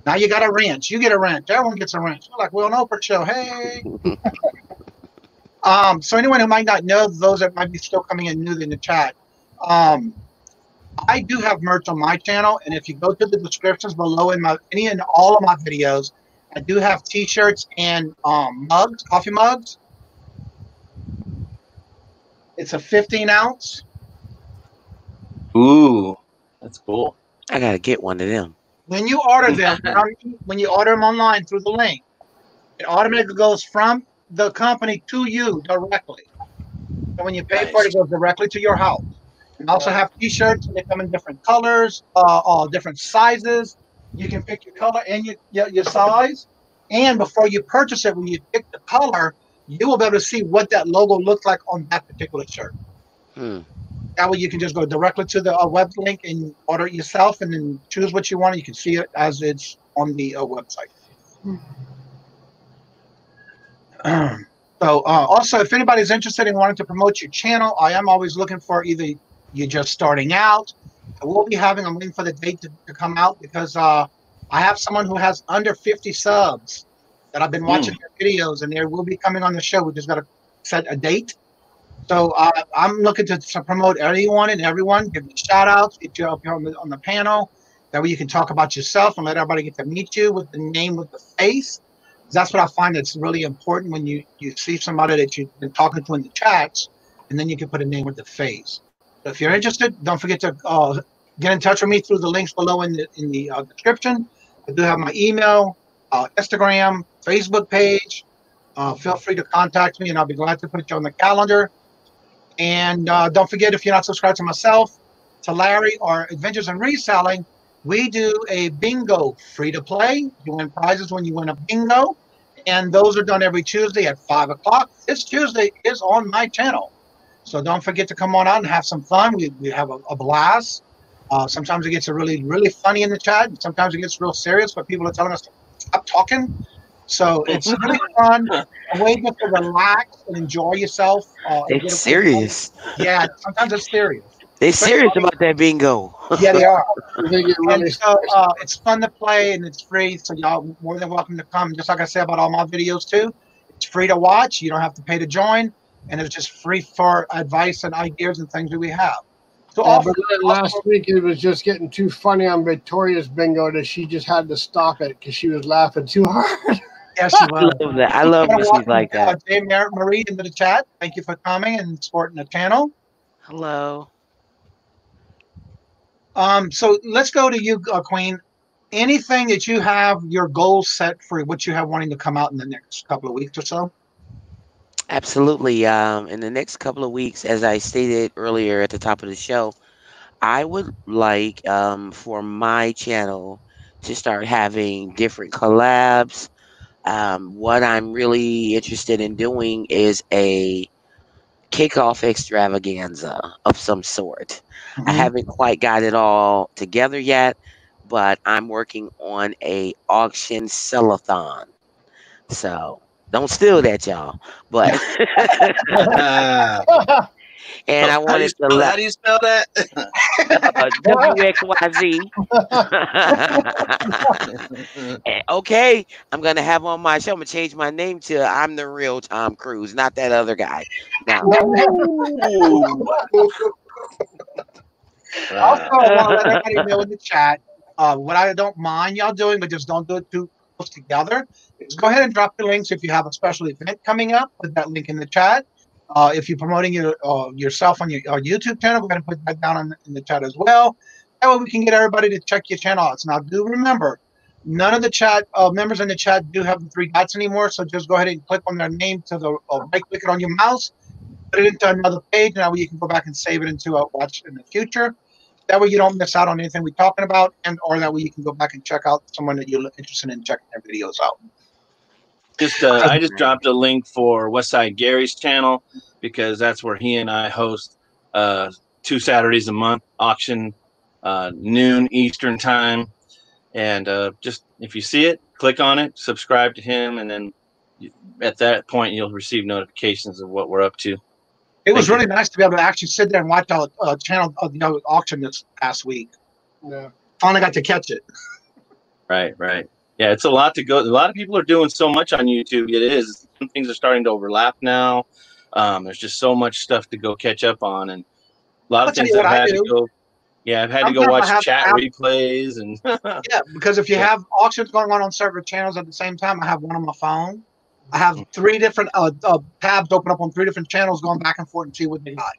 Speaker 1: Now you got a wrench. You get a wrench. Everyone gets a wrench. You're like, well, no, for show. Hey. So anyone who might not know, those that might be still coming in new in the chat, I do have merch on my channel, and if you go to the descriptions below in any and all of my videos, I do have T-shirts and mugs, coffee mugs. It's a 15-ounce.
Speaker 2: Ooh, that's cool.
Speaker 3: I gotta get one of them.
Speaker 1: When you order them, when you order them online through the link, it automatically goes from the company to you directly. So when you pay for it, it goes directly to your house. And I also have T-shirts, and they come in different colors, all different sizes. You can pick your color and your size. And before you purchase it, when you pick the color, you will be able to see what that logo looks like on that particular shirt. That way you can just go directly to the web link and order it yourself and then choose what you want. You can see it as it's on the website. So also, if anybody's interested in wanting to promote your channel, I am always looking for either you're just starting out. I will be having, I'm waiting for the date to come out because I have someone who has under 50 subs that I've been watching their videos, and they will be coming on the show. We just got to set a date. So I'm looking to promote anyone and everyone, give you shout outs, get you up here on the panel. That way you can talk about yourself and let everybody get to meet you with the name, with the face. That's what I find that's really important when you see somebody that you've been talking to in the chats, and then you can put a name with the face. If you're interested, don't forget to get in touch with me through the links below in the description. I do have my email, Instagram, Facebook page. Feel free to contact me, and I'll be glad to put you on the calendar. And don't forget, if you're not subscribed to myself, to Larry, or Adventures in Reselling, we do a bingo free to play. You win prizes when you win a bingo. And those are done every Tuesday at 5 o'clock. This Tuesday is on my channel. So don't forget to come on out and have some fun. We have a blast. Sometimes it gets really, really funny in the chat. Sometimes it gets real serious, but people are telling us to stop talking. So it's really fun. A way just to relax and enjoy yourself.
Speaker 3: It's serious.
Speaker 1: Yeah, sometimes it's serious.
Speaker 3: They're serious about that bingo.
Speaker 1: Yeah, they are.
Speaker 4: They get really
Speaker 1: And so it's fun to play, and it's free. So y'all more than welcome to come. Just like I say about all my videos too, it's free to watch. You don't have to pay to join, and it's just free for advice and ideas and things that we have. So
Speaker 4: but last week it was just getting too funny on Victoria's bingo that she just had to stop it because she was laughing too hard.
Speaker 1: Yes, she was.
Speaker 3: I love that. I love when she's like that.
Speaker 1: Jay Marie into the chat. Thank you for coming and supporting the channel.
Speaker 3: Hello.
Speaker 1: So let's go to you, Queen. Anything that you have your goals set for what you have wanting to come out in the next couple of weeks or so?
Speaker 3: Absolutely. In the next couple of weeks, as I stated earlier at the top of the show, I would like for my channel to start having different collabs. What I'm really interested in doing is a kickoff extravaganza of some sort. I haven't quite got it all together yet, but I'm working on a auction sell-a-thon. So don't steal that, y'all. But and I wanted to
Speaker 2: how do you spell that?
Speaker 3: WXYZ. Okay, I'm gonna have on my show. I'm gonna change my name to I'm the real Tom Cruise, not that other guy. Now,
Speaker 1: also, I want to let everybody know in the chat what I don't mind y'all doing, but just don't do it too close together. Is go ahead and drop the links if you have a special event coming up. Put that link in the chat. If you're promoting yourself on your YouTube channel, go ahead and put that down in the chat as well. That way we can get everybody to check your channel out. Now, do remember, none of the chat members in the chat do have the 3 dots anymore. So just go ahead and click on their name to the right click it on your mouse, put it into another page. That way you can go back and save it into a watch in the future. That way you don't miss out on anything we're talking about, or that way you can go back and check out someone that you're interested in checking their videos out.
Speaker 2: I just dropped a link for Westside Gary's channel because that's where he and I host 2 Saturdays a month auction, noon Eastern time. And just if you see it, click on it, subscribe to him, and then at that point you'll receive notifications of what we're up to.
Speaker 1: It was really nice to be able to actually sit there and watch our channel of the auction this past week.
Speaker 4: Yeah,
Speaker 1: finally got to catch it.
Speaker 2: Right. Yeah, it's a lot to go. A lot of people are doing so much on YouTube. It is. Some things are starting to overlap now. There's just so much stuff to go catch up on, and a lot of things I've had to go. Yeah, I've had to go watch chat replays and.
Speaker 1: Yeah, because if you have auctions going on several channels at the same time, I have one on my phone. I have 3 different tabs open up on 3 different channels, going back and forth and see what they got.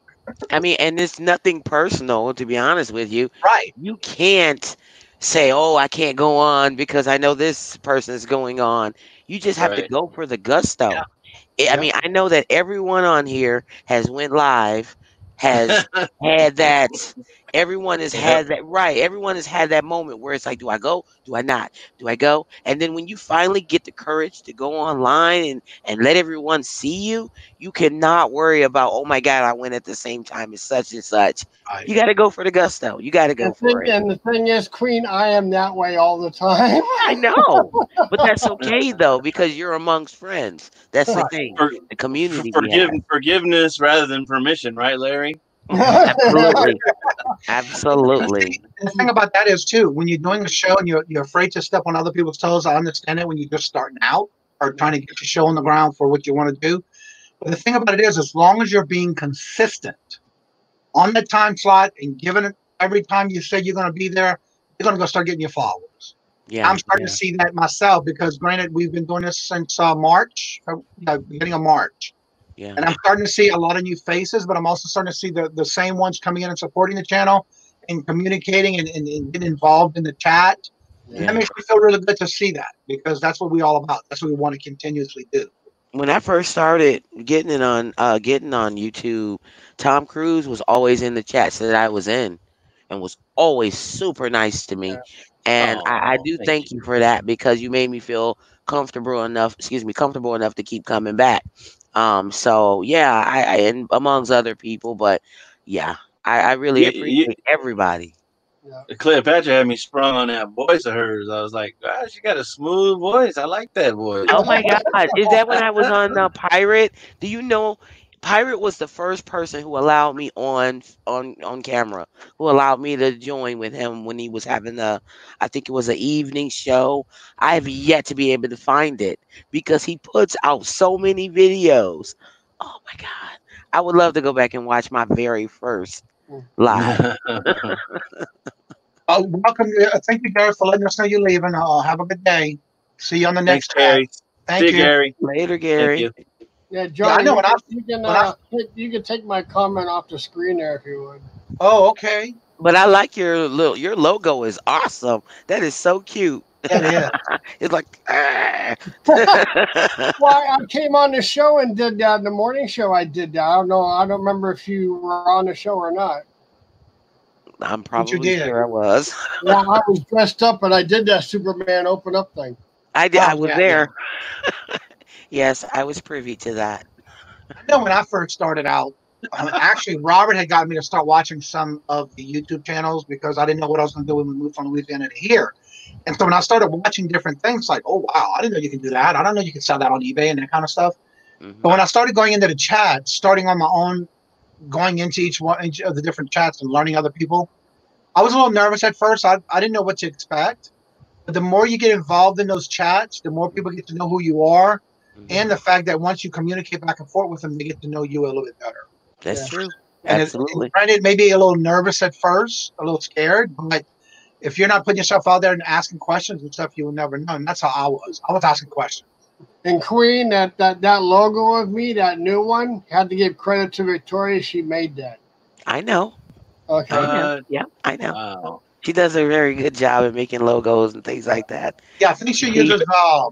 Speaker 3: I mean, and it's nothing personal, to be honest with you.
Speaker 1: Right.
Speaker 3: You can't say, "Oh, I can't go on because I know this person is going on." You just have to go for the gusto. Yeah. I mean, I know that everyone on here has went live, has had that. Everyone has had that, right? Everyone has had that moment where it's like, do I go? Do I not? Do I go? And then when you finally get the courage to go online and let everyone see you, you cannot worry about, oh my God, I went at the same time as such and such. Right. You got to go for the gusto. You got to go for it.
Speaker 4: And the thing is, Queen, I am that way all the time.
Speaker 3: I know, but that's okay though, because you're amongst friends. That's the thing. The community.
Speaker 2: Forgiveness rather than permission, right, Larry?
Speaker 3: Absolutely. Absolutely.
Speaker 1: The thing about that is too, when you're doing a show and you're afraid to step on other people's toes, I understand it when you're just starting out or trying to get your show on the ground for what you want to do. But the thing about it is, as long as you're being consistent on the time slot and giving it every time you say you're going to be there, you're going to go start getting your followers. Yeah, I'm starting to see that myself because, granted, we've been doing this since March, beginning of March.
Speaker 3: Yeah.
Speaker 1: And I'm starting to see a lot of new faces, but I'm also starting to see the same ones coming in and supporting the channel and communicating and getting involved in the chat. And that
Speaker 3: Yeah.
Speaker 1: makes me feel really good to see that, because that's what we're all about. That's what we want to continuously do.
Speaker 3: When I first started getting on YouTube, Tom Cruise was always in the chats that I was in and was always super nice to me.
Speaker 4: Yeah.
Speaker 3: And I
Speaker 2: Oh,
Speaker 3: do
Speaker 2: thank
Speaker 3: thank
Speaker 2: you.
Speaker 3: you for that because you made me feel comfortable enough to keep coming back. So yeah, I and amongst other people, but yeah, I really
Speaker 2: You,
Speaker 3: appreciate everybody.
Speaker 4: Yeah.
Speaker 2: Cleopatra had me sprung on that voice of hers. I was like, "Wow, she got a smooth voice. I like that voice."
Speaker 3: Oh my God. Is that when I was on Pirate? Do you know Pirate was the first person who allowed me on camera, who allowed me to join with him when he was having I think it was an evening show. I have yet to be able to find it because he puts out so many videos. Oh my God. I would love to go back and watch my very first live.
Speaker 1: Welcome. Thank you, Gary, for letting us know you're leaving. Have a good day. See you on the
Speaker 2: Thanks,
Speaker 1: next chat.
Speaker 2: Gary. See
Speaker 1: Thank
Speaker 2: you,
Speaker 1: you.
Speaker 2: Gary.
Speaker 3: Later,
Speaker 2: Thank
Speaker 3: Gary.
Speaker 2: you.
Speaker 4: Yeah,
Speaker 1: Yeah, I
Speaker 4: Johnny,
Speaker 1: know. When I
Speaker 4: you can take my comment off the screen there if you would.
Speaker 1: oh, okay.
Speaker 3: But I like your logo is awesome. That is so cute.
Speaker 1: Yeah, it is.
Speaker 3: It's like, ah.
Speaker 4: Well, I came on the show and did that. The morning show I did that. I don't know. I don't remember if you were on the show or not.
Speaker 3: I'm
Speaker 1: What you
Speaker 3: probably
Speaker 1: did.
Speaker 3: sure I was.
Speaker 4: Yeah, I was dressed up and I did that Superman open up thing.
Speaker 3: I did. I
Speaker 1: Oh,
Speaker 3: was
Speaker 1: yeah, yeah.
Speaker 3: there. Yes, I was privy to that.
Speaker 1: I know when I first started out, actually, Robert had got me to start watching some of the YouTube channels because I didn't know what I was going to do when we moved from Louisiana to here. And so when I started watching different things, like, oh, wow, I didn't know you can do that. I don't know you can sell that on eBay and that kind of stuff.
Speaker 3: Hmm.
Speaker 1: But when I started going into the chat, starting on my own, going into each of the different chats and learning other people, I was a little nervous at first. I didn't know what to expect. But the more you get involved in those chats, the more people get to know who you are.
Speaker 3: Hmm.
Speaker 1: And the fact that once you communicate back and forth with them, they get to know you a little bit better.
Speaker 3: That's
Speaker 4: Yeah.
Speaker 3: true.
Speaker 1: And
Speaker 3: Absolutely.
Speaker 1: granted, maybe a little nervous at first, a little scared, but if you're not putting yourself out there and asking questions and stuff, you will never know. And that's how I was. I was asking questions.
Speaker 4: And Queen, that logo of me, that new one, had to give credit to Victoria. She made that.
Speaker 3: I know. I
Speaker 4: Okay.
Speaker 3: know.
Speaker 2: What?
Speaker 3: Yeah, I know.
Speaker 2: Wow.
Speaker 3: She does a very good job at making logos and things like that.
Speaker 1: Yeah, I think she
Speaker 3: She
Speaker 1: uses, I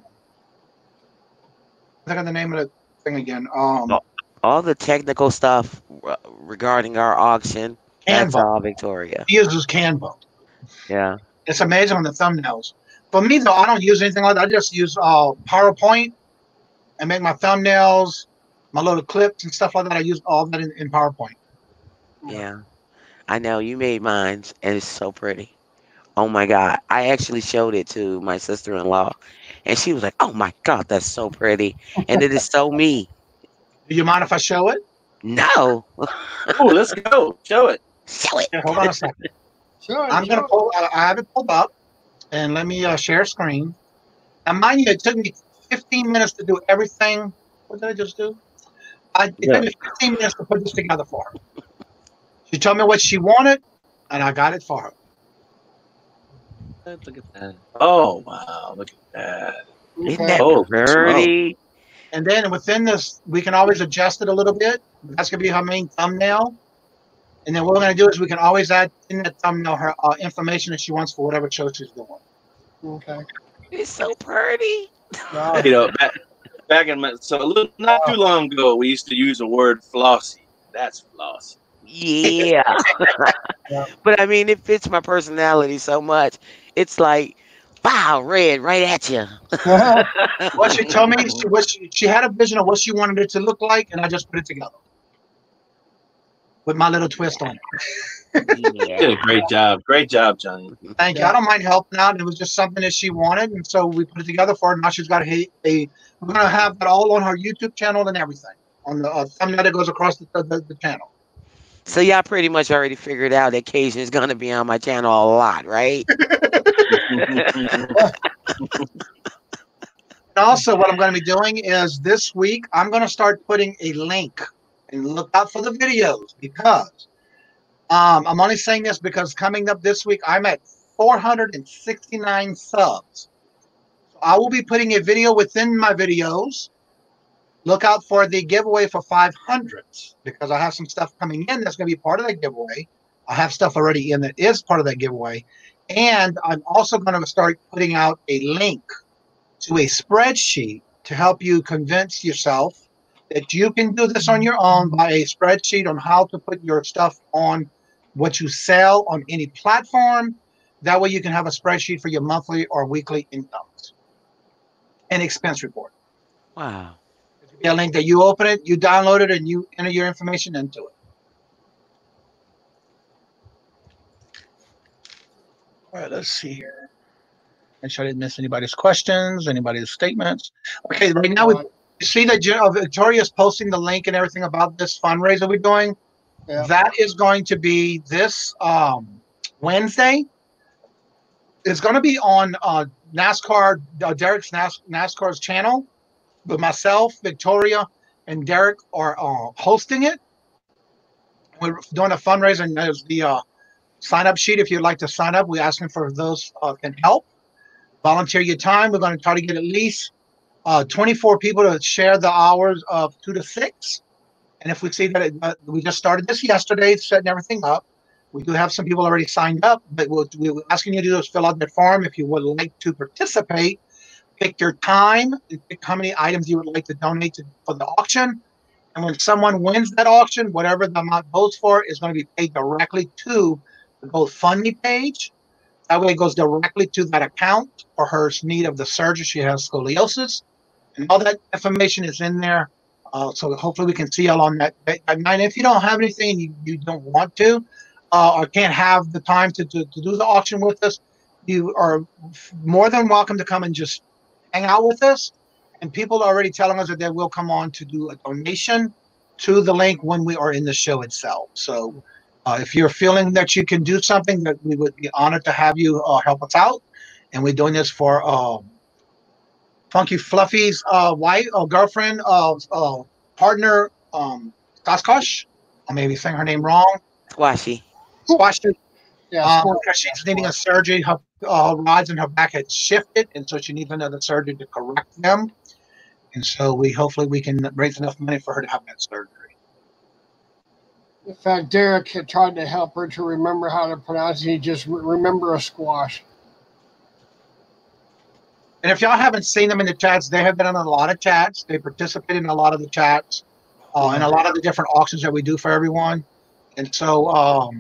Speaker 1: think of the name of the thing again.
Speaker 3: all all the technical stuff regarding our auction. That's
Speaker 1: Canva.
Speaker 3: all Victoria.
Speaker 1: She uses Canva.
Speaker 3: Yeah.
Speaker 1: It's amazing on the thumbnails. For me, though, I don't use anything like that. I just use PowerPoint and make my thumbnails, my little clips and stuff like that. I use all that in PowerPoint.
Speaker 3: Yeah. I know you made mine, and it's so pretty. Oh my God. I actually showed it to my sister-in-law, and she was like, "Oh my God, that's so pretty." And it is so me.
Speaker 1: Do you mind if I show it?
Speaker 3: No.
Speaker 2: Oh, let's go. Show it.
Speaker 3: Show it.
Speaker 1: Yeah, hold on a second.
Speaker 4: Sure.
Speaker 1: I'm going to pull, I have it pulled up, and let me share screen. Now, mind you, it took me 15 minutes to do everything. What did I just do? It took
Speaker 2: Yeah.
Speaker 1: me 15 minutes to put this together for her. She told me what she wanted, and I got it for her.
Speaker 2: Look at that. Oh, wow. Look at that.
Speaker 3: Isn't
Speaker 4: Okay.
Speaker 3: that
Speaker 2: Oh, smoke.
Speaker 3: pretty?
Speaker 1: And then within this, we can always adjust it a little bit. That's going to be her main thumbnail. And then what we're going to do is we can always add in that thumbnail her information that she wants for whatever show she's doing.
Speaker 4: Okay.
Speaker 3: It's so pretty.
Speaker 4: Wow.
Speaker 2: You know, back in my, so a little, not too long ago, we used to use the word flossy. That's flossy.
Speaker 3: Yeah.
Speaker 4: Yeah.
Speaker 3: But I mean, it fits my personality so much. It's like, wow, red right at you.
Speaker 1: What she told me, she had a vision of what she wanted it to look like, and I just put it together with my little twist on it.
Speaker 2: You did
Speaker 3: Yeah.
Speaker 2: a great job. Great job, Johnny.
Speaker 1: Thank you. I don't mind helping out. It was just something that she wanted, and so we put it together for her. Now she's got we're going to have that all on her YouTube channel and everything, on the thumbnail that goes across the channel.
Speaker 3: So y'all pretty much already figured out that Kajun is gonna be on my channel a lot, right?
Speaker 1: And also, what I'm going to be doing is this week, I'm going to start putting a link, and look out for the videos, because I'm only saying this because coming up this week, I'm at 469 subs. So I will be putting a video within my videos look out for the giveaway for 500s because I have some stuff coming in that's going to be part of that giveaway. I have stuff already in that is part of that giveaway. And I'm also going to start putting out a link to a spreadsheet to help you convince yourself that you can do this on your own by a spreadsheet on how to put your stuff on what you sell on any platform. That way you can have a spreadsheet for your monthly or weekly incomes and expense report.
Speaker 3: Wow.
Speaker 1: It'll be a link that you open it, you download it, and you enter your information into it. All right, let's see here. Make sure I didn't miss anybody's questions, anybody's statements. Okay, right now we see that Victoria's posting the link and everything about this fundraiser we're doing. Yeah. That is going to be this Wednesday. It's going to be on NASCAR, Derek's NASCAR's channel. But myself, Victoria, and Derek are hosting it. We're doing a fundraiser, and there's the sign-up sheet. If you'd like to sign up, we're asking for those can help. Volunteer your time. We're going to try to get at least 24 people to share the hours of 2 to 6. And if we see that we just started this yesterday, setting everything up, we do have some people already signed up. But what we're asking you to do is fill out that form if you would like to participate. Pick your time, pick how many items you would like to donate for the auction. And when someone wins that auction, whatever the amount goes for is going to be paid directly to the GoFundMe page. That way it goes directly to that account for her need of the surgery. She has scoliosis. And all that information is in there. So hopefully we can see y'all on that night. If you don't have anything and you don't want to or can't have the time to do the auction with us, you are more than welcome to come and just hang out with us. And people are already telling us that they will come on to do a donation to the link when we are in the show itself. So if you're feeling that you can do something, that we would be honored to have you help us out. And we're doing this for Funky Fluffy's wife, girlfriend, partner, Stache. I may be saying her name wrong.
Speaker 3: Squashy.
Speaker 1: Yeah, because she's needing a surgery. Her rods in her back had shifted, and so she needs another surgery to correct them. And so hopefully we can raise enough money for her to have that surgery.
Speaker 4: In fact, Derek had tried to help her to remember how to pronounce it. He just remember a squash.
Speaker 1: And if y'all haven't seen them in the chats, they have been on a lot of chats. They participate in a lot of the chats and a lot of the different auctions that we do for everyone. And so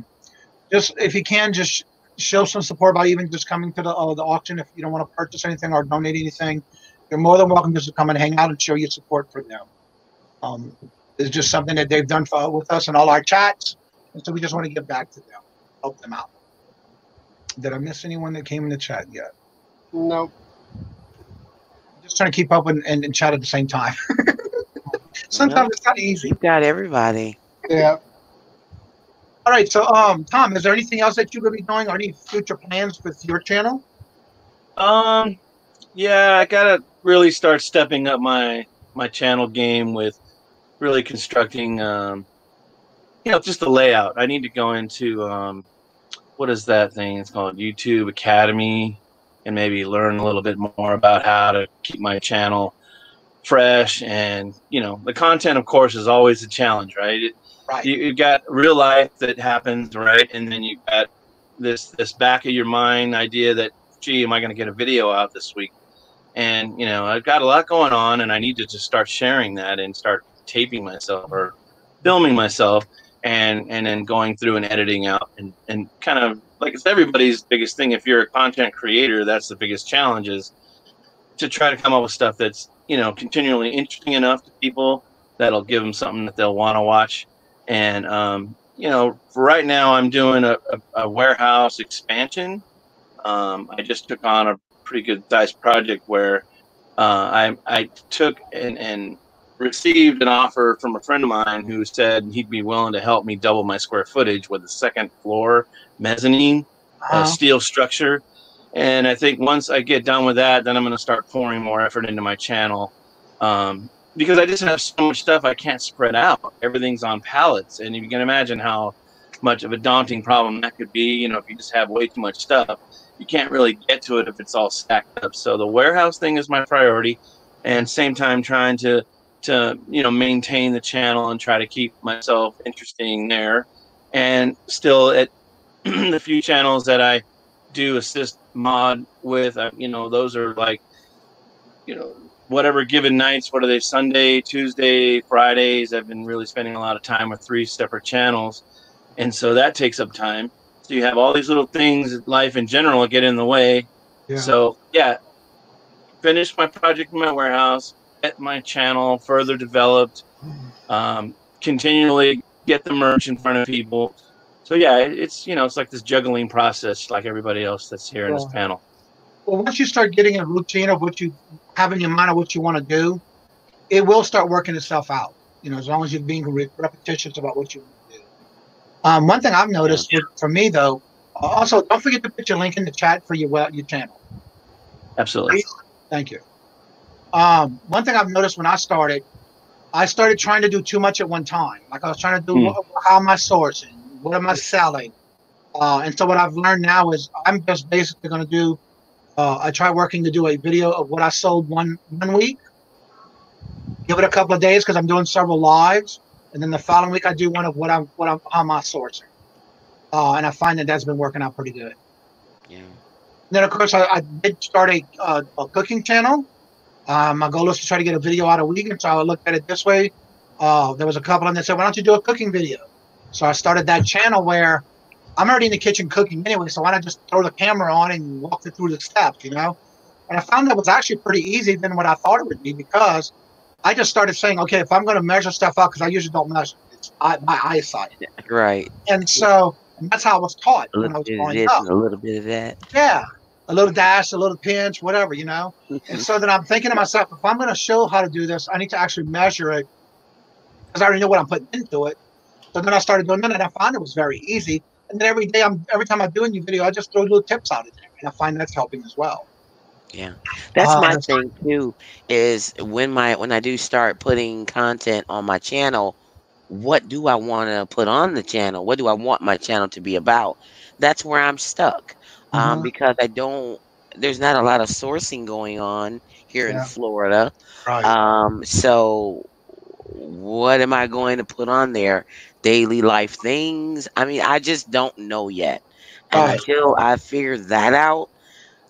Speaker 1: just if you can, just show some support by even just coming to the auction. If you don't want to purchase anything or donate anything, you're more than welcome just to come and hang out and show your support for them. It's just something that they've done with us in all our chats. And so we just want to give back to them, help them out. Did I miss anyone that came in the chat yet?
Speaker 4: Nope.
Speaker 1: Just trying to keep up and chat at the same time. Sometimes it's not easy.
Speaker 3: You've got everybody.
Speaker 4: Yeah.
Speaker 1: All right. So, Tom, is there anything else that you're going to be doing or any future plans with your channel?
Speaker 2: Yeah, I got to really start stepping up my channel game with really constructing, just the layout. I need to go into, what is that thing? It's called YouTube Academy, and maybe learn a little bit more about how to keep my channel fresh. And, the content, of course, is always a challenge, right?
Speaker 1: Right.
Speaker 2: You've got real life that happens, right? And then you've got this back of your mind idea that, gee, am I going to get a video out this week? And, I've got a lot going on, and I need to just start sharing that and start taping myself or filming myself and then going through and editing out and kind of like it's everybody's biggest thing. If you're a content creator, that's the biggest challenge, is to try to come up with stuff that's, continually interesting enough to people that'll give them something that they'll want to watch. And, for right now I'm doing a warehouse expansion. I just took on a pretty good sized project where I took and received an offer from a friend of mine who said he'd be willing to help me double my square footage with a second floor mezzanine steel structure. And I think once I get done with that, then I'm going to start pouring more effort into my channel because I just have so much stuff I can't spread out. Everything's on pallets, and you can imagine how much of a daunting problem that could be. If you just have way too much stuff, you can't really get to it if it's all stacked up. So the warehouse thing is my priority, and same time trying to to maintain the channel and try to keep myself interesting there. And still at the few channels that I do assist mod with, those are like, whatever given nights, what are they, Sunday, Tuesday, Fridays. I've been really spending a lot of time with 3 separate channels. And so that takes up time. So you have all these little things, life in general, get in the way.
Speaker 1: Yeah.
Speaker 2: So yeah, finish my project in my warehouse, get my channel further developed, continually get the merch in front of people. So yeah, it's it's like this juggling process, like everybody else that's here in this panel.
Speaker 1: Well, once you start getting a routine of what you have in your mind of what you want to do, it will start working itself out. As long as you're being repetitious about what you want to do. One thing I've noticed for me though, also don't forget to put your link in the chat for your channel.
Speaker 2: Absolutely.
Speaker 1: Thank you. One thing I've noticed when I started trying to do too much at one time. Like I was trying to do how am I sourcing? What am I selling? And so what I've learned now is I'm just basically going to do. I try working to do a video of what I sold one week. Give it a couple of days because I'm doing several lives, and then the following week I do one of how am I sourcing. And I find that that's been working out pretty good.
Speaker 3: Yeah.
Speaker 1: And then of course I did start a cooking channel. My goal is to try to get a video out a week, and so I looked at it this way. There was a couple of them that said, "Why don't you do a cooking video?" So I started that channel where I'm already in the kitchen cooking anyway, so why not just throw the camera on and walk it through the steps, And I found that was actually pretty easy than what I thought it would be, because I just started saying, okay, if I'm going to measure stuff out, because I usually don't measure, it's my eyesight.
Speaker 3: Right.
Speaker 1: And that's how I was taught when I was growing up.
Speaker 3: A little bit of that.
Speaker 1: Yeah. A little dash, a little pinch, whatever, And so then I'm thinking to myself, if I'm going to show how to do this, I need to actually measure it, because I already know what I'm putting into it. So then I started doing that, and I found it was very easy. And then every time I do a new video, I just throw little tips out in there, and I find that's helping as well.
Speaker 3: Yeah, that's my thing too. Is when I do start putting content on my channel, what do I want to put on the channel? What do I want my channel to be about? That's where I'm stuck, because there's not a lot of sourcing going on here in Florida.
Speaker 1: Right.
Speaker 3: So what am I going to put on there? Daily life things? I mean, I just don't know yet. And until I figure that out,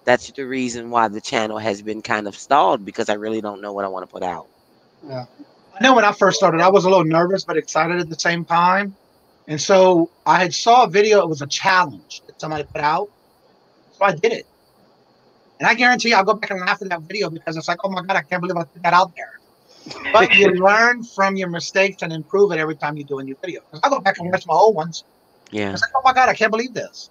Speaker 3: that's the reason why the channel has been kind of stalled, because I really don't know what I want to put out.
Speaker 1: Yeah. I know when I first started, I was a little nervous but excited at the same time. And so I had saw a video, it was a challenge that somebody put out. So I did it. And I guarantee you I'll go back and laugh at that video, because it's like, oh my God, I can't believe I put that out there. But you learn from your mistakes and improve it every time you do a new video. Because I go back and watch my old ones.
Speaker 3: Yeah.
Speaker 1: It's like, oh my God, I can't believe this.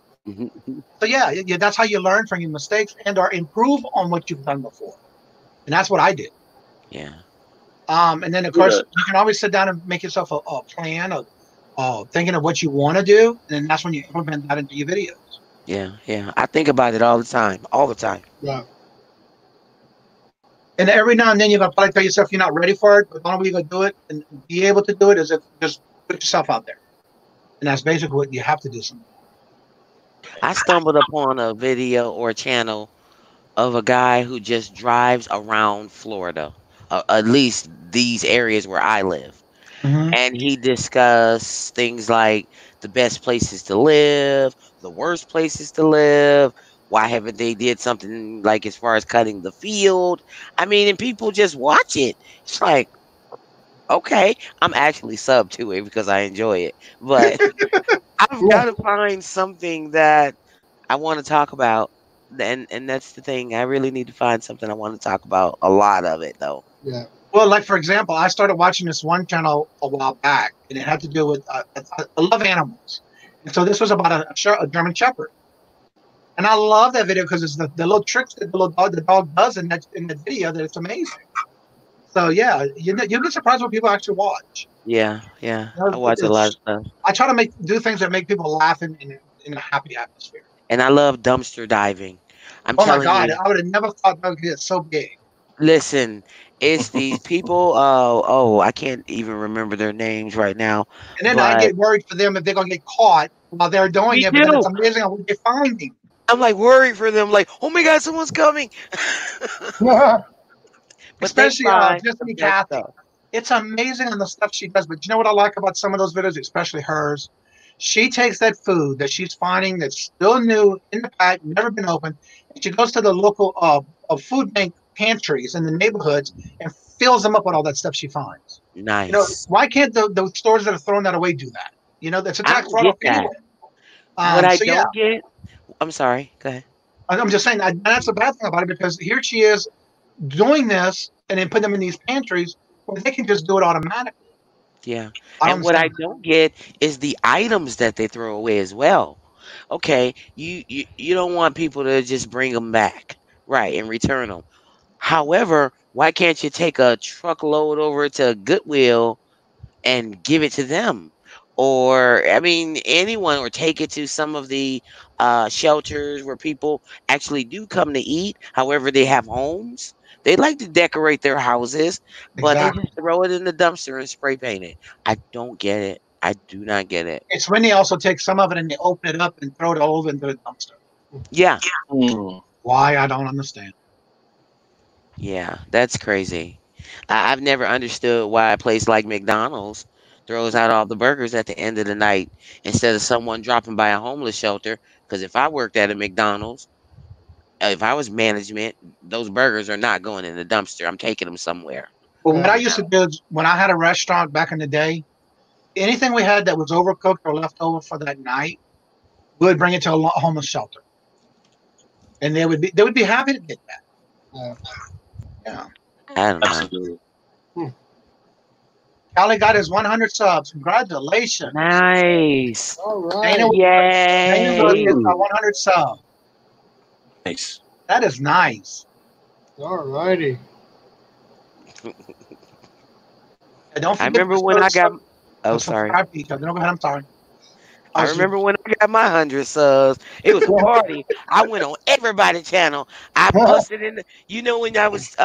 Speaker 1: So yeah, that's how you learn from your mistakes and/or improve on what you've done before. And that's what I did.
Speaker 3: Yeah.
Speaker 1: And then of course you can always sit down and make yourself a plan of thinking of what you want to do, and then that's when you implement that into your videos.
Speaker 3: Yeah, yeah. I think about it all the time. All the time.
Speaker 1: Yeah. And every now and then you're gonna probably tell yourself you're not ready for it, but the only way you're gonna do it and be able to do it is if just put yourself out there. And that's basically what you have to do.
Speaker 3: I stumbled upon a video or a channel of a guy who just drives around Florida, at least these areas where I live. And he discussed things like the best places to live, the worst places to live. Why haven't they did something like as far as cutting the field? I mean, and people just watch it. It's like, okay, I'm actually sub to it because I enjoy it. But I've got to find something that I want to talk about. And that's the thing. I really need to find something I want to talk about. A lot of it, though.
Speaker 1: Yeah. Well, like, for example, I started watching this one channel a while back, and it had to do with I love animals. And so this was about a German Shepherd. And I love that video because it's the little tricks that the dog does in the video, that it's amazing. So, yeah, you'll get surprised what people actually watch.
Speaker 3: Yeah, yeah. I watch a lot of stuff.
Speaker 1: I try to do things that make people laugh in a happy atmosphere.
Speaker 3: And I love dumpster diving.
Speaker 1: Oh, my God. I would have never thought that would get so big.
Speaker 3: Listen, it's these people. I can't even remember their names right now.
Speaker 1: And then I get worried for them if they're going to get caught while they're doing it. But then it's amazing what they're finding.
Speaker 3: I'm like worried for them. Like, oh my God, someone's coming.
Speaker 1: Especially Just Me Kathy. It's amazing on the stuff she does. But you know what I like about some of those videos, especially hers? She takes that food that she's finding that's still new in the pack, never been opened, and she goes to the local food bank pantries in the neighborhoods and fills them up with all that stuff she finds.
Speaker 3: Nice.
Speaker 1: Why can't those stores that are throwing that away do that? That's a
Speaker 3: I
Speaker 1: tax
Speaker 3: don't get
Speaker 1: write-off
Speaker 3: that.
Speaker 1: anyway.
Speaker 3: What I
Speaker 1: So yeah,
Speaker 3: don't get, I'm sorry. Go ahead.
Speaker 1: I'm just saying that's the bad thing about it because here she is doing this and then putting them in these pantries where they can just do it automatically.
Speaker 3: Yeah.
Speaker 1: I don't
Speaker 3: And what I
Speaker 1: understand.
Speaker 3: don't get is the items that they throw away as well. Okay, you don't want people to just bring them back, right, and return them. However, why can't you take a truckload over to Goodwill and give it to them? Or, I mean, anyone, or take it to some of the shelters where people actually do come to eat. However, they have homes. They like to decorate their houses, but they
Speaker 1: Exactly.
Speaker 3: just throw it in the dumpster and spray paint it. I don't get it. I do not get it.
Speaker 1: It's when they also take some of it and they open it up and throw it all into the dumpster.
Speaker 3: Yeah,
Speaker 1: Why? I don't understand.
Speaker 3: yeah, that's crazy. I've never understood why a place like McDonald's throws out all the burgers at the end of the night instead of someone dropping by a homeless shelter. Because if I worked at a McDonald's, if I was management, those burgers are not going in the dumpster. I'm taking them somewhere.
Speaker 1: Well, what I used to do is when I had a restaurant back in the day, anything we had that was overcooked or left over for that night, we would bring it to a homeless shelter, and they would be happy to get that. Yeah.
Speaker 3: I don't know.
Speaker 2: Absolutely.
Speaker 1: Callie got his 100 subs. Congratulations.
Speaker 3: Nice.
Speaker 4: All
Speaker 1: Dana,
Speaker 4: right.
Speaker 1: Dana Wood
Speaker 3: Yay.
Speaker 1: gets a 100 sub.
Speaker 2: Nice.
Speaker 1: That is nice.
Speaker 4: All righty.
Speaker 1: And don't
Speaker 3: I
Speaker 1: forget
Speaker 3: remember
Speaker 1: to
Speaker 3: when I got. Oh, sorry.
Speaker 1: subscribe to each other. No, go ahead. I'm sorry.
Speaker 3: I remember when I got my 100 subs. It was a party. I went on everybody's channel. I busted in. When I was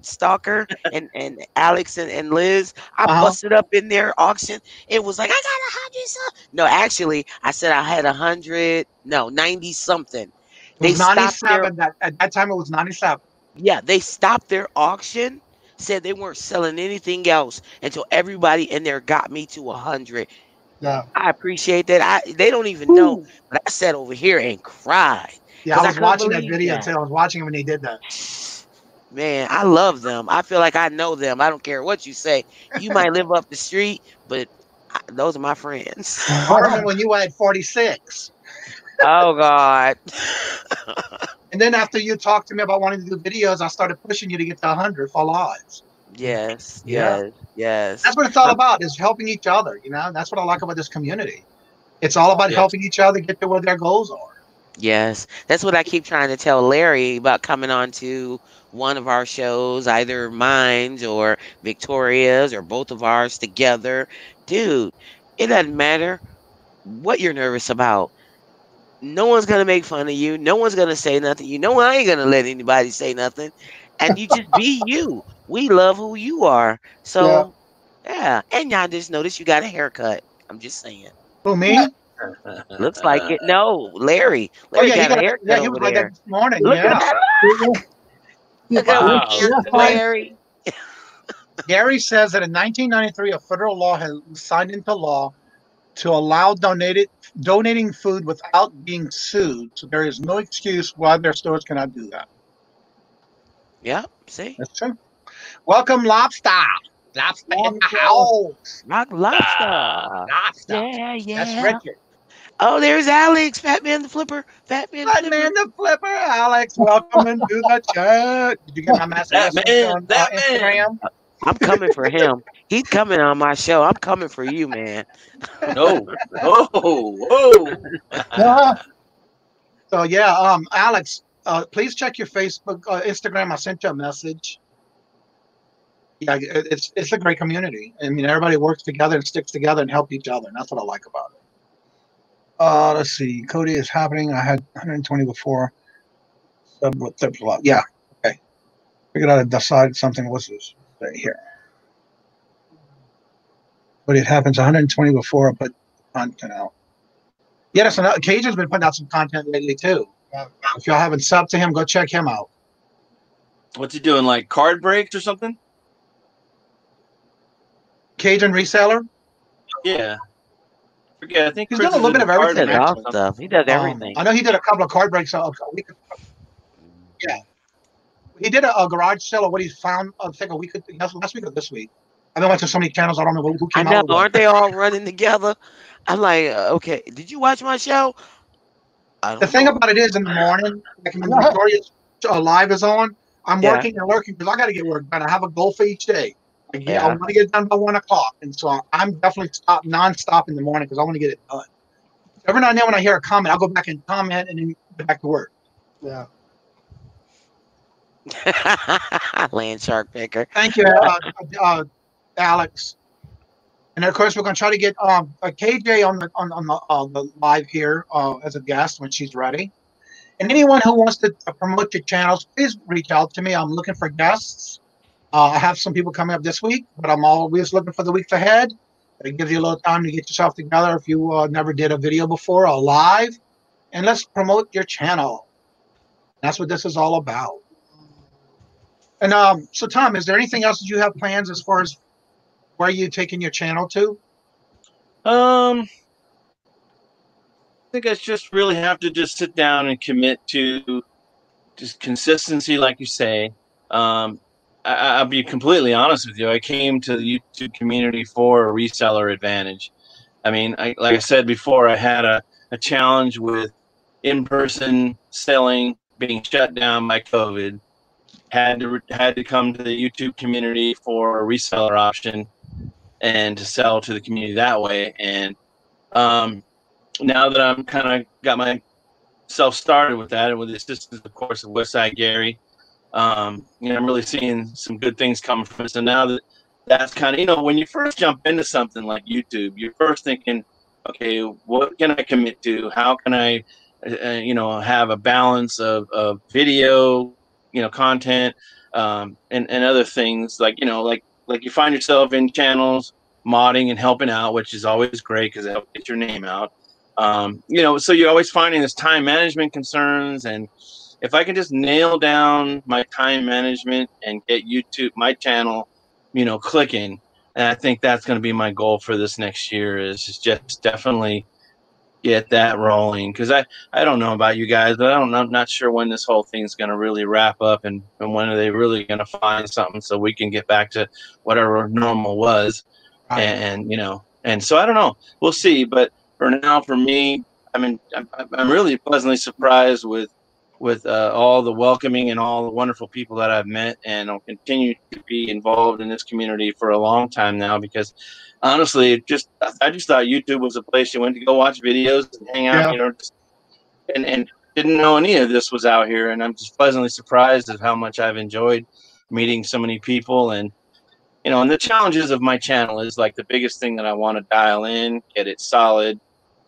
Speaker 3: Stalker and Alex and Liz, I busted up in their auction. It was like, I got 100 subs. No, actually, I said I had 100. No, 90 something.
Speaker 1: It was 97. At that time, it was 97.
Speaker 3: Yeah, they stopped their auction. Said they weren't selling anything else until everybody in there got me to 100.
Speaker 4: Yeah.
Speaker 3: I appreciate that. They don't even know, but I sat over here and cried.
Speaker 1: Yeah, I was watching that
Speaker 3: believe
Speaker 1: video too. I was watching when he did that.
Speaker 3: Man, I love them. I feel like I know them. I don't care what you say. You might live up the street, but those are my friends.
Speaker 1: I remember when you were at 46.
Speaker 3: Oh, God.
Speaker 1: And then after you talked to me about wanting to do videos, I started pushing you to get to 100 for lives.
Speaker 3: Yes,
Speaker 1: Yeah.
Speaker 3: yes.
Speaker 1: That's what it's all about, is helping each other. That's what I like about this community. It's all about helping each other get to where their goals are.
Speaker 3: Yes, that's what I keep trying to tell Larry about coming on to one of our shows, either mine's or Victoria's or both of ours together. Dude, it doesn't matter what you're nervous about. No one's going to make fun of you. No one's going to say nothing. I ain't going to let anybody say nothing. And you just be you. We love who you are. So, yeah. And y'all just noticed you got a haircut. I'm just saying.
Speaker 1: Who, me?
Speaker 3: Looks like it. No, Larry. Larry got a haircut
Speaker 1: he was
Speaker 3: over
Speaker 1: like
Speaker 3: there.
Speaker 1: that this morning.
Speaker 3: Look
Speaker 1: Yeah.
Speaker 3: at that. Look at
Speaker 2: Wow.
Speaker 3: what Larry.
Speaker 1: Gary says that in 1993, a federal law has signed into law to allow donating food without being sued. So there is no excuse why their stores cannot do that.
Speaker 3: Yeah, see?
Speaker 1: That's true. Welcome, Lobster. Lobster in the house.
Speaker 3: Lobster.
Speaker 1: Lobster.
Speaker 3: Yeah.
Speaker 1: That's Richard.
Speaker 3: Oh, there's Alex, Fat Man the Flipper. Fat Man
Speaker 1: the Flipper. Alex, welcome into the chat. Did you get my message on Instagram?
Speaker 3: I'm coming for him. He's coming on my show. I'm coming for you, man.
Speaker 2: No. Whoa.
Speaker 1: So yeah, Alex, please check your Facebook, Instagram. I sent you a message. Yeah, it's a great community. I mean, everybody works together and sticks together and help each other, and that's what I like about it. Let's see. Cody is happening. I had 120 before. Yeah. Okay. Figured out to decide something. What's this? Right here. But it happens 120 before I put content out. Yeah, that's another. Kajun's been putting out some content lately too. If y'all haven't subbed to him, go check him out.
Speaker 2: What's he doing? Like card breaks or something?
Speaker 1: Kajun Reseller.
Speaker 2: Yeah. Forget. I think
Speaker 1: He's
Speaker 2: Chris
Speaker 1: doing a little
Speaker 2: is
Speaker 1: bit
Speaker 2: in
Speaker 1: of
Speaker 2: the card
Speaker 3: He
Speaker 1: everything,
Speaker 3: does
Speaker 2: break
Speaker 3: all
Speaker 2: or
Speaker 1: actually.
Speaker 2: something.
Speaker 3: stuff. He does everything.
Speaker 1: I know he did a couple of card breaks a week. Yeah, he did a garage sale of what he found. I think a week, last week or this week. I've been watching so many channels. I don't know who
Speaker 3: I
Speaker 1: came out
Speaker 3: know.
Speaker 1: with what.
Speaker 3: Aren't they all running together? I'm like, okay. Did you watch my show? I
Speaker 1: The
Speaker 3: don't
Speaker 1: thing
Speaker 3: know.
Speaker 1: about it is, in the morning, like when Victoria's live is on, I'm
Speaker 3: Yeah.
Speaker 1: working and lurking because I got to get work done. I have a goal for each day. I
Speaker 3: Yeah.
Speaker 1: want to get it done by 1 o'clock, and so I'm definitely nonstop in the morning because I want to get it done. Every now and then, when I hear a comment, I'll go back and comment and then get back to work.
Speaker 4: Yeah.
Speaker 3: Land shark picker.
Speaker 1: Thank you, Alex. And of course, we're going to try to get KJ on the live here as a guest when she's ready. And anyone who wants to promote your channels, please reach out to me. I'm looking for guests. I have some people coming up this week, but I'm always looking for the weeks ahead. It gives you a little time to get yourself together if you never did a video before or live. And let's promote your channel. That's what this is all about. And so, Tom, is there anything else that you have plans as far as where you're taking your channel to?
Speaker 2: I think I just really have to just sit down and commit to just consistency, like you say. I'll be completely honest with you. I came to the YouTube community for a reseller advantage. I mean, like I said before, I had a challenge with in-person selling being shut down by COVID. Had to come to the YouTube community for a reseller option and to sell to the community that way. And now that I'm kind of got myself started with that, and with the assistance, of course, of Westside Gary, I'm really seeing some good things coming from it. So now that's kind of, when you first jump into something like YouTube, you're first thinking, okay, what can I commit to? How can I, have a balance of video, content, and other things like you find yourself in channels modding and helping out, which is always great because it helps get your name out. So you're always finding this time management concerns, and if I can just nail down my time management and get YouTube, my channel, clicking, and I think that's going to be my goal for this next year is just definitely get that rolling. Because I don't know about you guys, but I'm not sure when this whole thing's going to really wrap up and when are they really going to find something so we can get back to whatever normal was.
Speaker 1: Right.
Speaker 2: And so I don't know. We'll see. But for now, for me, I mean, I'm really pleasantly surprised with all the welcoming and all the wonderful people that I've met, and I'll continue to be involved in this community for a long time now because honestly, I just thought YouTube was a place you went to go watch videos and hang out, and didn't know any of this was out here. And I'm just pleasantly surprised at how much I've enjoyed meeting so many people. And and the challenges of my channel is like the biggest thing that I want to dial in, get it solid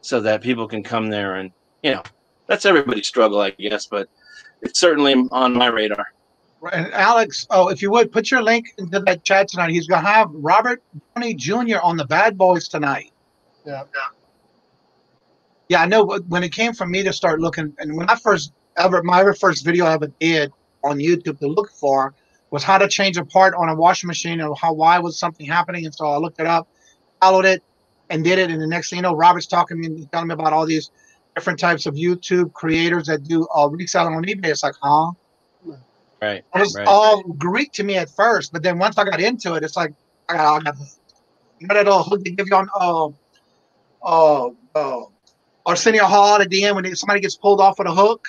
Speaker 2: so that people can come there. And that's everybody's struggle, I guess, but it's certainly on my radar.
Speaker 1: And Alex, if you would put your link into that chat tonight. He's going to have Robert Downey Jr. on the Bad Boys tonight.
Speaker 4: Yeah.
Speaker 1: Yeah, I know. When it came for me to start looking, and when my first video I ever did on YouTube to look for was how to change a part on a washing machine, or why was something happening. And so I looked it up, followed it, and did it. And the next thing you know, Robert's talking to me, telling me about all these different types of YouTube creators that do reselling on eBay. It's like, huh?
Speaker 2: Right.
Speaker 1: It was all Greek to me at first, but then once I got into it, it's like I got that little hook they give you on Arsenio Hall at the end when somebody gets pulled off with a hook.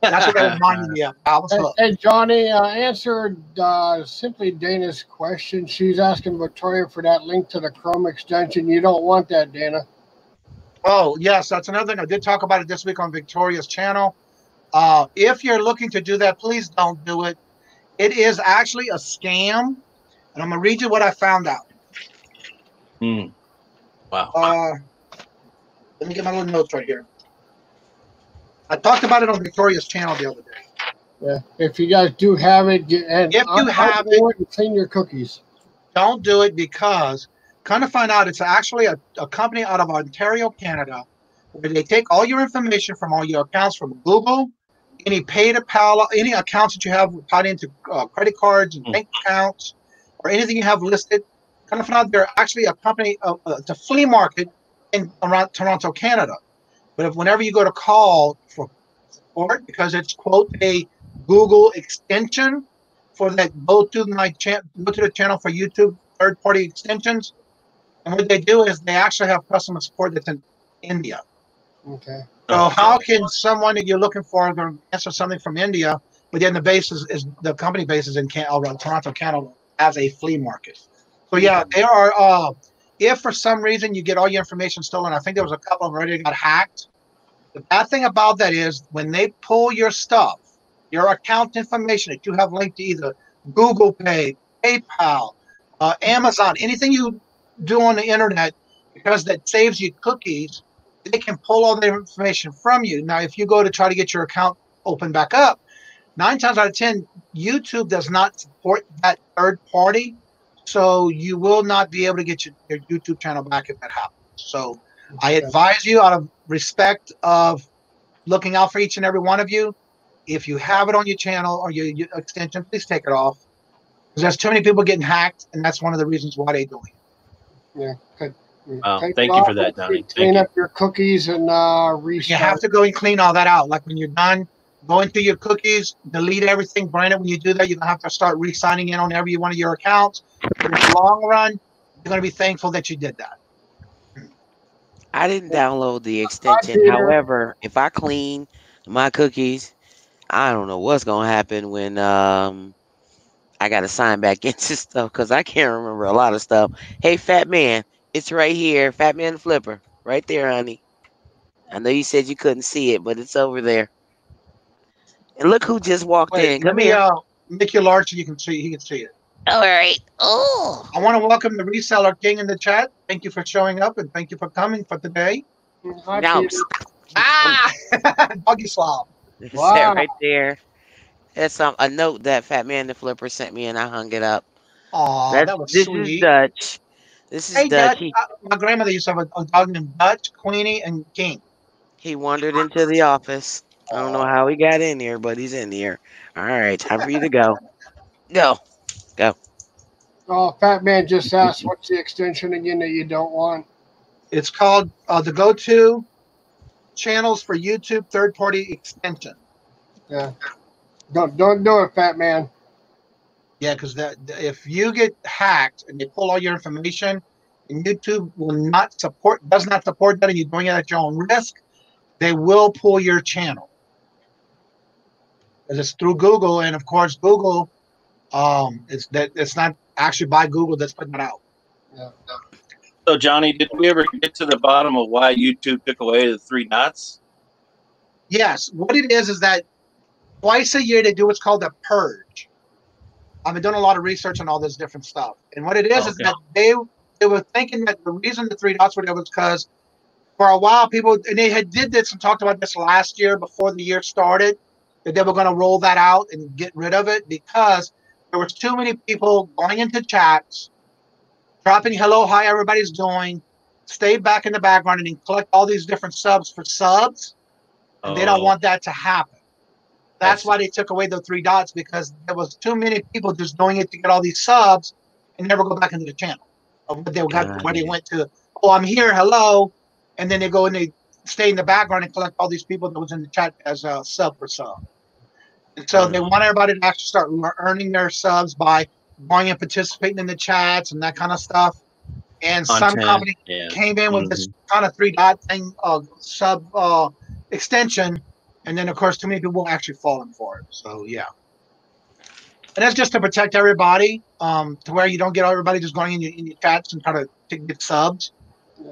Speaker 1: That's what that reminded me of. I was hooked.
Speaker 4: Hey, Johnny, answered simply Dana's question. She's asking Victoria for that link to the Chrome extension. You don't want that, Dana.
Speaker 1: Oh, yes, that's another thing. I did talk about it this week on Victoria's channel. If you're looking to do that, please don't do it. It is actually a scam. And I'm going to read you what I found out.
Speaker 2: Wow.
Speaker 1: Let me get my little notes right here. I talked about it on Victoria's channel the other day.
Speaker 4: Yeah. If you guys do have it, clean your cookies.
Speaker 1: Don't do it because kind of find out it's actually a company out of Ontario, Canada, where they take all your information from all your accounts from Google, any PayPal, any accounts that you have tied into credit cards and bank accounts, or anything you have listed. kind of found out they're actually a company, it's a flea market in around Toronto, Canada. But whenever you go to call for support, because it's quote a Google extension for that, go to the channel for YouTube third-party extensions. And what they do is they actually have customer support that's in India.
Speaker 4: Okay.
Speaker 1: So how can someone that you're looking for answer something from India, but then the base is the company base is in Toronto, Canada, as a flea market. So yeah, there are. If for some reason you get all your information stolen, I think there was a couple of them already got hacked. The bad thing about that is when they pull your stuff, your account information that you have linked to either Google Pay, PayPal, Amazon, anything you do on the internet, because that saves you cookies, they can pull all the information from you. Now, if you go to try to get your account open back up, 9 times out of 10, YouTube does not support that third party. So you will not be able to get your YouTube channel back if that happens. So I advise you, out of respect of looking out for each and every one of you, if you have it on your channel or your extension, please take it off. Because there's too many people getting hacked, and that's one of the reasons why they're doing it.
Speaker 4: Yeah. Good.
Speaker 2: Thank you for that, Donnie.
Speaker 4: Clean up your cookies and restart.
Speaker 1: You have to go and clean all that out. Like when you're done going through your cookies, delete everything. Brandon, when you do that, you're going to have to start re-signing in on every one of your accounts. In the long run, you're going to be thankful that you did that.
Speaker 3: I didn't download the extension. However, if I clean my cookies, I don't know what's going to happen when I got to sign back into stuff because I can't remember a lot of stuff. Hey, Fat Man, it's right here. Fat Man the Flipper. Right there, honey. I know you said you couldn't see it, but it's over there. And look who just walked in. Come here.
Speaker 1: Make you large so you can see. He can see it.
Speaker 3: All right. Oh.
Speaker 1: I want to welcome the Reseller King in the chat. Thank you for showing up and thank you for coming for today.
Speaker 4: Hi,
Speaker 3: No.
Speaker 1: Doggy slob.
Speaker 3: It's that right there. That's a note that Fat Man the Flipper sent me, and I hung it up.
Speaker 1: Aw, that was
Speaker 3: this
Speaker 1: sweet.
Speaker 3: Is Dutch. This is Dutch.
Speaker 1: My grandmother used to have a dog named Dutch, Queenie, and King.
Speaker 3: He wandered into the office. I don't know how he got in here, but he's in here. All right, time for you to go. Go.
Speaker 4: Oh, Fat Man just asked, what's the extension again that you don't want?
Speaker 1: It's called the go-to channels for YouTube third-party extension.
Speaker 4: Yeah. Don't do it, Fat Man.
Speaker 1: Yeah, because if you get hacked and they pull all your information, and YouTube does not support that, and you're doing it at your own risk, they will pull your channel. Because it's through Google, and of course Google, it's not actually by Google that's putting it out.
Speaker 4: Yeah.
Speaker 2: So Johnny, did we ever get to the bottom of why YouTube took away the 3 dots?
Speaker 1: Yes, what it is that twice a year they do what's called a purge. I've been doing a lot of research on all this different stuff, and what it is that they were thinking that the reason the 3 dots were there was because for a while people, and they did this and talked about this last year before the year started, that they were going to roll that out and get rid of it because there was too many people going into chats, dropping hello, hi, everybody's doing, stay back in the background and then collect all these different subs for subs, and they don't want that to happen. That's why they took away the 3 dots, because there was too many people just doing it to get all these subs and never go back into the channel of what they got, where they went to. Oh, I'm here, hello, and then they go and they stay in the background and collect all these people that was in the chat as a sub for sub. And so they want everybody to actually start earning their subs by going and participating in the chats and that kind of stuff. And some company came in with this kind of 3 dot thing, sub extension. And then, of course, too many people actually falling for it. So, yeah. And that's just to protect everybody, to where you don't get everybody just going in your chats and try to get subs.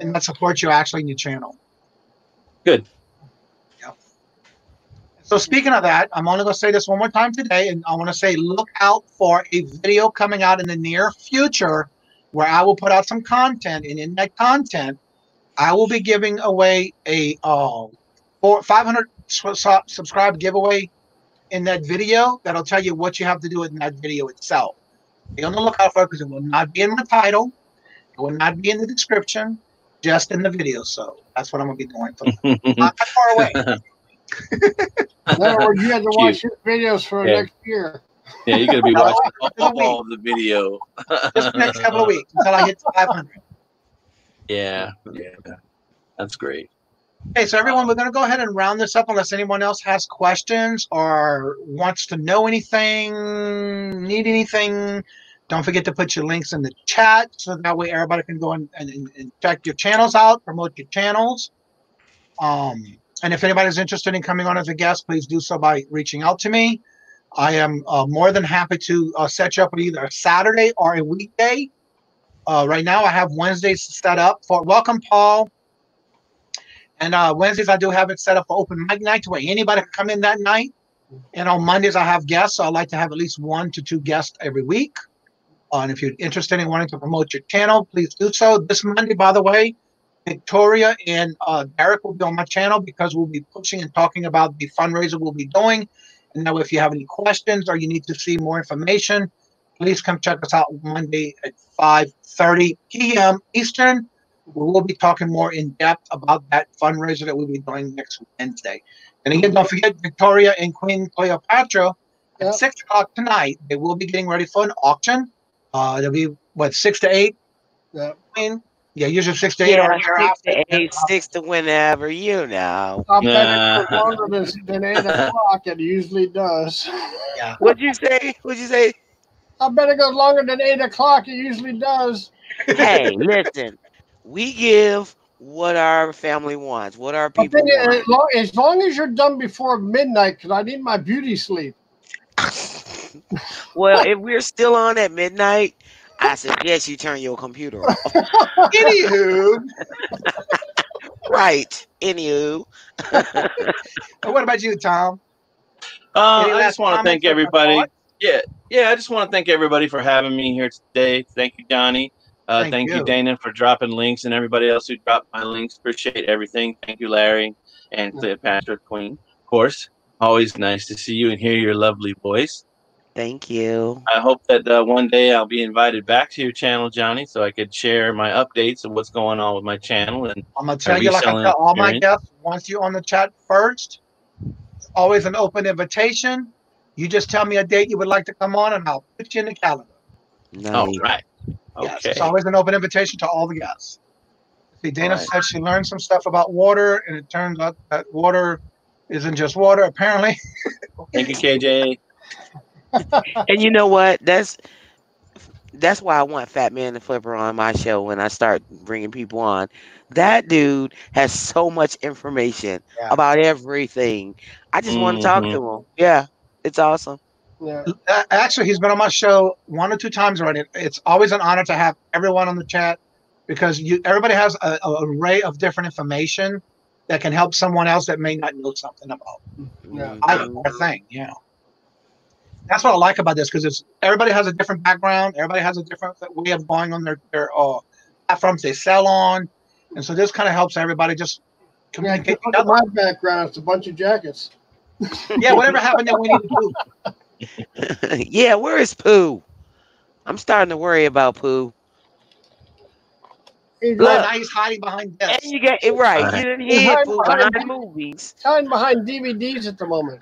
Speaker 1: And that supports you actually in your channel.
Speaker 2: Good.
Speaker 1: Yep. So, speaking of that, I'm only going to say this one more time today. And I want to say look out for a video coming out in the near future where I will put out some content. And in that content, I will be giving away a 500 subscribe giveaway in that video that'll tell you what you have to do in that video itself. Be on the lookout for it because it will not be in the title, it will not be in the description, just in the video. So that's what I'm gonna be doing. Not that far away.
Speaker 4: In other words, you have to watch his videos for next year.
Speaker 2: Yeah, you're gonna be
Speaker 1: No,
Speaker 2: watching
Speaker 1: for the week.
Speaker 2: all of the video.
Speaker 1: Just the next couple of weeks until I hit 500.
Speaker 2: Yeah, that's great.
Speaker 1: Okay, so everyone, we're going to go ahead and round this up unless anyone else has questions or wants to know anything, need anything. Don't forget to put your links in the chat so that way everybody can go and check your channels out, promote your channels. And if anybody's interested in coming on as a guest, please do so by reaching out to me. I am more than happy to set you up with either a Saturday or a weekday. Right now, I have Wednesdays set up for welcome, Paul. And Wednesdays, I do have it set up for open mic night where anybody can come in that night. And on Mondays, I have guests. So I like to have at least 1 to 2 guests every week. And if you're interested in wanting to promote your channel, please do so. This Monday, by the way, Victoria and Derek will be on my channel because we'll be pushing and talking about the fundraiser we'll be doing. And now, if you have any questions or you need to see more information, please come check us out Monday at 5:30 p.m. Eastern. We will be talking more in depth about that fundraiser that we'll be doing next Wednesday. And again, don't forget Victoria and Queen Cleopatra at 6 o'clock tonight. They will be getting ready for an auction. It'll be, 6 to 8?
Speaker 4: Yeah.
Speaker 1: Queen? Yeah, usually 6 to 8.
Speaker 3: Yeah,
Speaker 1: or
Speaker 3: 6 to 8, 6 to whenever, you know.
Speaker 4: I bet it goes longer than 8 o'clock. It usually does.
Speaker 1: Yeah.
Speaker 3: What'd you say? What'd you say?
Speaker 4: I bet it goes longer than 8 o'clock. It usually does.
Speaker 3: Hey, listen. We give what our family wants, what our people want.
Speaker 4: As long as you're done before midnight, because I need my beauty sleep.
Speaker 3: Well, if we're still on at midnight, I suggest you turn your computer off.
Speaker 1: Anywho.
Speaker 3: Right. Anywho.
Speaker 1: What about you, Tom?
Speaker 2: I just want to thank everybody. Yeah, I just want to thank everybody for having me here today. Thank you, Johnny. Thank you, Dana, for dropping links, and everybody else who dropped my links. Appreciate everything. Thank you, Larry and Cleopatra, Queen. Of course, always nice to see you and hear your lovely voice.
Speaker 3: Thank you.
Speaker 2: I hope that one day I'll be invited back to your channel, Johnny, so I could share my updates of what's going on with my channel. And
Speaker 1: I'm going to tell you, like I tell all my guests, once you're on the chat first, it's always an open invitation. You just tell me a date you would like to come on, and I'll put you in the calendar.
Speaker 3: Nice.
Speaker 2: All right.
Speaker 1: Yes,
Speaker 2: okay.
Speaker 1: It's always an open invitation to all the guests. See, Dana said she learned some stuff about water, and it turns out that water isn't just water, apparently.
Speaker 2: Thank you, KJ.
Speaker 3: And you know what? That's why I want Fat Man and Flipper on my show when I start bringing people on. That dude has so much information about everything. I just want to talk to him. Yeah, it's awesome.
Speaker 4: Yeah.
Speaker 1: Actually, he's been on my show 1 or 2 times already. It's always an honor to have everyone on the chat because everybody has an array of different information that can help someone else that may not know something about. Our thing, That's what I like about this because everybody has a different background. Everybody has a different way of going on their platforms they sell on, and so this kind of helps everybody just communicate.
Speaker 4: Look at my background. It's a bunch of jackets.
Speaker 1: Yeah, whatever happened that we need to do.
Speaker 3: Yeah, where is Pooh? I'm starting to worry about Pooh.
Speaker 1: Look, now he's hiding behind desks.
Speaker 3: And you get it right. You didn't hear Pooh behind movies.
Speaker 4: Hiding behind DVDs at the moment.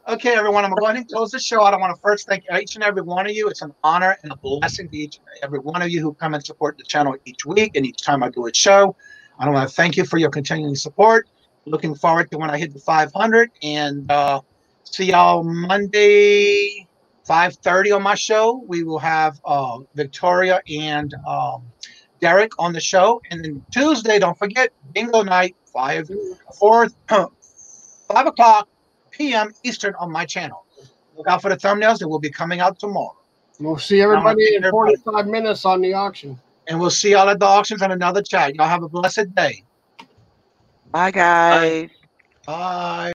Speaker 1: Okay, everyone, I'm going to go ahead and close the show out. I want to first thank each and every one of you. It's an honor and a blessing to each and every one of you who come and support the channel each week and each time I do a show. I want to thank you for your continuing support. Looking forward to when I hit the 500 and see y'all Monday, 5:30 on my show. We will have Victoria and Derek on the show. And then Tuesday, don't forget, bingo night, 5 o'clock p.m. Eastern on my channel. Look out for the thumbnails that will be coming out tomorrow.
Speaker 4: We'll see everybody in 45 minutes on the auction.
Speaker 1: And we'll see y'all at the auctions on another chat. Y'all have a blessed day.
Speaker 3: Bye, guys.
Speaker 1: Bye.